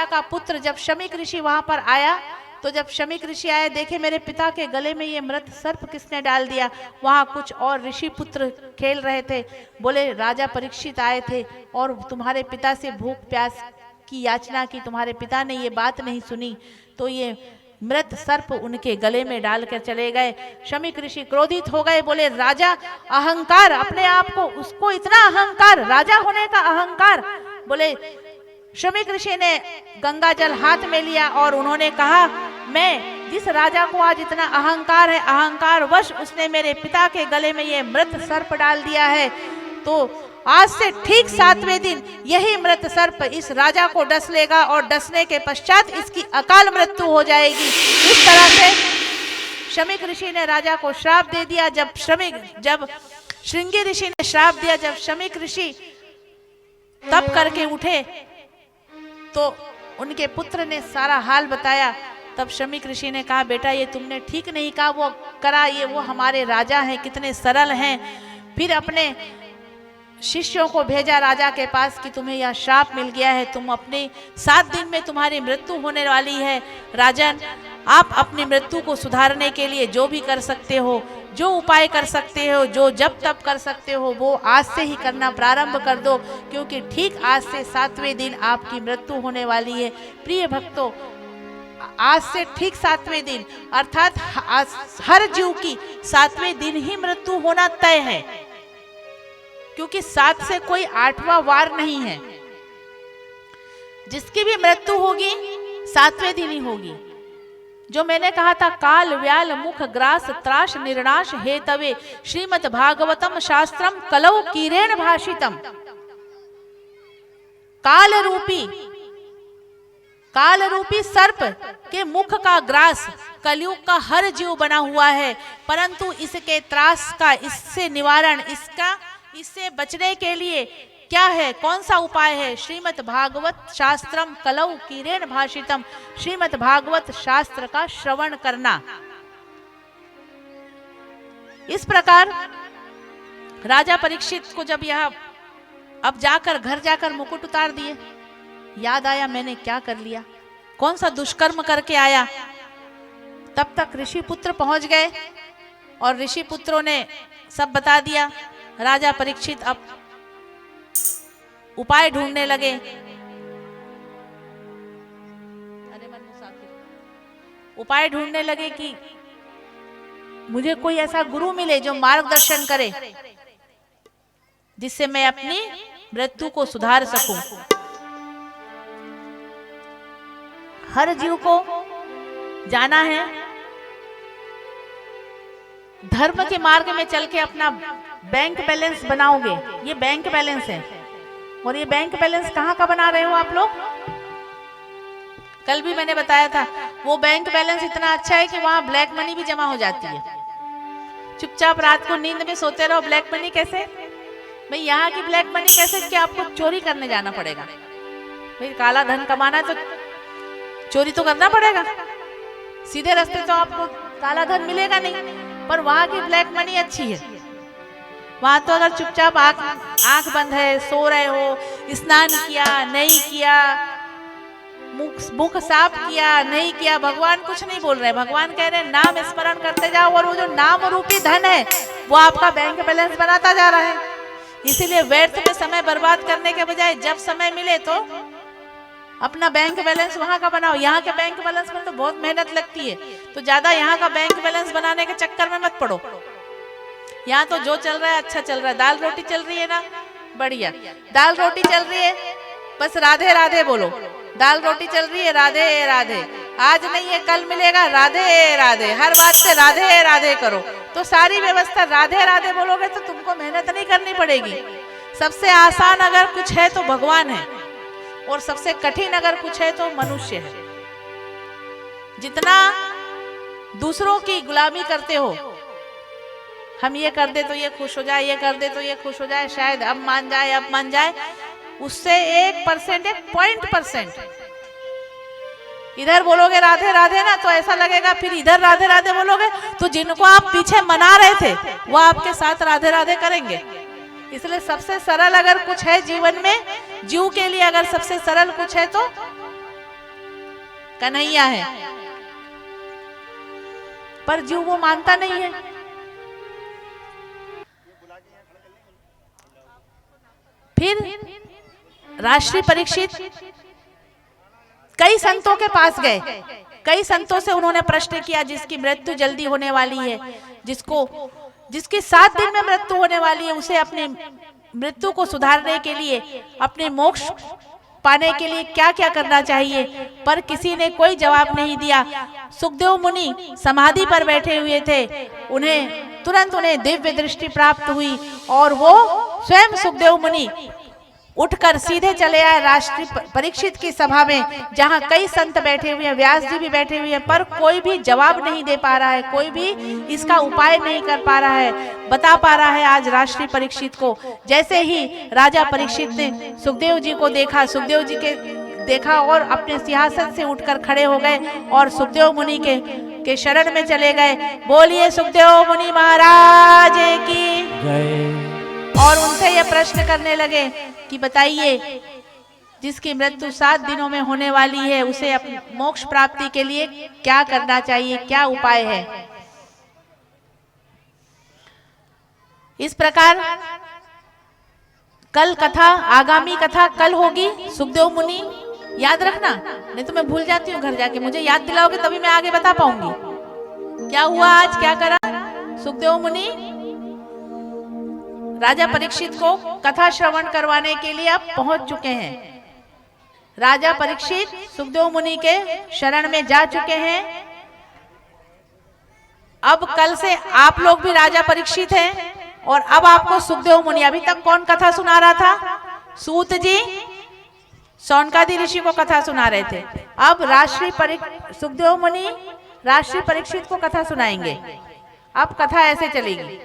का पुत्र जब शमीक ऋषि वहां पर आया, तो जब शमीक ऋषि आए, देखे मेरे पिता के गले में ये मृत सर्प किसने डाल दिया। वहां कुछ और ऋषि पुत्र खेल रहे थे, बोले राजा परीक्षित आए थे और तुम्हारे पिता से भूख प्यास की याचना की, तुम्हारे पिता ने ये बात नहीं सुनी, तो ये मृत सर्प उनके गले में डालकर चले गए। शमीक ऋषि क्रोधित हो गए, बोले राजा अहंकार, अपने आप को, उसको इतना अहंकार, राजा होने का अहंकार। बोले शमीक ऋषि ने गंगा जल हाथ में लिया और उन्होंने कहा, मैं जिस राजा को आज इतना अहंकार है, अहंकार वश उसने मेरे पिता के गले में ये मृत सर्प डाल दिया है, तो आज से ठीक 7वें दिन यही मृत सर्प इस राजा को डस लेगा और डसने के पश्चात इसकी अकाल मृत्यु हो जाएगी। इस तरह से शमीक ऋषि ने राजा को श्राप दे दिया। जब श्रृंगी ऋषि ने श्राप दिया, जब शमीक ऋषि तप करके उठे तो उनके पुत्र ने सारा हाल बताया। तब शमीक ऋषि ने कहा, बेटा ये तुमने ठीक नहीं कहा, वो करा, ये वो हमारे राजा हैं, कितने सरल हैं। फिर अपने शिष्यों को भेजा राजा के पास कि तुम्हें यह श्राप मिल गया है, तुम अपने 7 दिन में तुम्हारी मृत्यु होने वाली है। राजन, आप अपनी मृत्यु को सुधारने के लिए जो भी कर सकते हो, जो उपाय कर सकते हो, जो जब तब कर सकते हो, वो आज से ही करना प्रारंभ कर दो, क्योंकि ठीक आज से 7वें दिन आपकी मृत्यु होने वाली है। प्रिय भक्तों, आज से ठीक 7वें दिन अर्थात हर जीव की 7वें दिन ही मृत्यु होना तय है, क्योंकि 7 से कोई 8वां वार नहीं है। जिसकी भी मृत्यु होगी 7वें दिन ही होगी। जो मैंने कहा था, काल व्याल मुख ग्रास त्रास निर्नाश हे तवे श्रीमद् भागवतम शास्त्रम कलौ कीरेण भाषितम। काल रूपी सर्प के मुख का ग्रास कलयुग का हर जीव बना हुआ है, परंतु इसके त्रास का, इससे निवारण, इससे बचने के लिए क्या है, कौन सा उपाय है? श्रीमद् भागवत शास्त्रम कलौ कीरेण भाषितम, श्रीमद् भागवत शास्त्र का श्रवण करना। इस प्रकार राजा परीक्षित को जब यह अब जाकर घर जाकर मुकुट उतार दिए, याद आया मैंने क्या कर लिया, कौन सा दुष्कर्म करके आया। तब तक ऋषि पुत्र पहुंच गए और ऋषि पुत्रों ने सब बता दिया। राजा परीक्षित अब उपाय ढूंढने लगे। उपाय ढूंढने लगे कि मुझे कोई ऐसा गुरु मिले जो मार्गदर्शन करे, जिससे मैं अपनी मृत्यु को सुधार सकूं। हर जीव को जाना है, धर्म के मार्ग में चल के अपना बैंक बैलेंस बनाओगे। ये बैंक बैलेंस है, और ये बैंक बैलेंस कहाँ का बना रहे हो आप लोग? कल भी मैंने बताया था, वो बैंक बैलेंस इतना अच्छा है कि वहां ब्लैक मनी भी जमा हो जाती है। चुपचाप रात को नींद में सोते रहो, ब्लैक मनी कैसे भाई, यहाँ की ब्लैक मनी कैसे कि आपको चोरी करने जाना पड़ेगा। भाई काला धन कमाना है तो चोरी तो करना पड़ेगा, सीधे रास्ते तो आपको काला धन मिलेगा नहीं। पर वहां की ब्लैक मनी अच्छी है, वहां तो अगर चुपचाप आंख बंद है, सो रहे हो, स्नान किया नहीं किया, मुख साफ किया नहीं किया, भगवान कुछ नहीं बोल रहे। भगवान कह रहे हैं नाम स्मरण करते जाओ, और वो जो नाम रूपी धन है वो आपका बैंक बैलेंस बनाता जा रहा है। इसीलिए व्यर्थ में समय बर्बाद करने के बजाय जब समय मिले तो अपना बैंक बैलेंस वहां का बनाओ। यहाँ के बैंक बैलेंस में तो बहुत मेहनत लगती है, तो ज्यादा यहाँ का बैंक बैलेंस बनाने के चक्कर में मत पड़ो। यहाँ तो जो चल रहा है अच्छा चल रहा है, दाल रोटी चल रही है ना, बढ़िया दाल रोटी चल रही है, बस राधे राधे बोलो। दाल रोटी चल रही है, राधे राधे। आज नहीं है कल मिलेगा, राधे राधे, हर बात से राधे राधे करो। तो सारी व्यवस्था राधे राधे बोलोगे तो तुमको मेहनत नहीं करनी पड़ेगी। सबसे आसान अगर कुछ है तो भगवान है, और सबसे कठिन अगर कुछ है तो मनुष्य है। जितना दूसरों की गुलामी करते हो, हम ये कर दे तो ये खुश हो जाए, ये कर दे तो ये खुश हो जाए, शायद अब मान जाए, अब मान जाए, उससे 1%, 1% इधर बोलोगे राधे राधे ना तो ऐसा लगेगा, फिर इधर राधे राधे बोलोगे तो जिनको आप पीछे मना रहे थे वो आपके साथ राधे राधे करेंगे। इसलिए सबसे सरल अगर कुछ है जीवन में, जीव के लिए अगर सबसे सरल कुछ है तो कन्हैया है, पर जीव वो मानता नहीं है। फिर राष्ट्रीय परीक्षित कई संतों के पास गए, कई संतों से उन्होंने प्रश्न किया, जिसकी मृत्यु जल्दी होने वाली है, जिसकी 7 दिन में मृत्यु होने वाली है, उसे अपनी मृत्यु को सुधारने के लिए, अपने मोक्ष पाने के लिए क्या क्या करना चाहिए, पर किसी ने कोई जवाब नहीं दिया। सुखदेव मुनि समाधि पर बैठे हुए थे, तुरंत उन्हें दिव्य दृष्टि प्राप्त हुई और वो स्वयं सुखदेव मुनि उठकर सीधे चले आए राष्ट्रीय परीक्षित की सभा में, जहां कई संत बैठे हुए हैं, व्यास जी भी बैठे हुए हैं, पर कोई भी जवाब नहीं दे पा रहा है, कोई भी इसका उपाय नहीं कर पा रहा है, बता पा रहा है आज राष्ट्रीय परीक्षित को। जैसे ही राजा परीक्षित ने सुखदेव जी को देखा, सुखदेव जी के देखा और अपने सिंहासन से उठकर खड़े हो गए और सुखदेव मुनि के शरण में चले गए। बोलिए सुखदेव मुनि महाराज की जय। और उनसे ये प्रश्न करने लगे कि बताइए, जिसकी मृत्यु 7 दिनों में होने वाली है, उसे मोक्ष प्राप्ति के लिए क्या करना चाहिए, क्या उपाय है। इस प्रकार कल कथा, आगामी कथा कल होगी। सुखदेव मुनि याद रखना, नहीं तो मैं भूल जाती हूँ घर जाके, मुझे याद दिलाओगे तभी मैं आगे बता पाऊंगी क्या हुआ आज, क्या करा। सुखदेव मुनि राजा परीक्षित को कथा श्रवण करवाने के लिए अब पहुंच चुके हैं। राजा परीक्षित सुखदेव मुनि के शरण में जा चुके हैं। अब कल से आप लोग भी राजा परीक्षित हैं और अब आपको सुखदेव मुनि, अभी तक कौन कथा सुना रहा था, सूत जी सौनकादि ऋषि को कथा सुना रहे थे। अब सुखदेव मुनि राष्ट्रीय परीक्षित को कथा सुनाएंगे। अब कथा ऐसे चलेगी।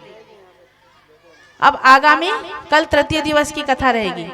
अब आगामी कल तृतीय दिवस की कथा रहेगी।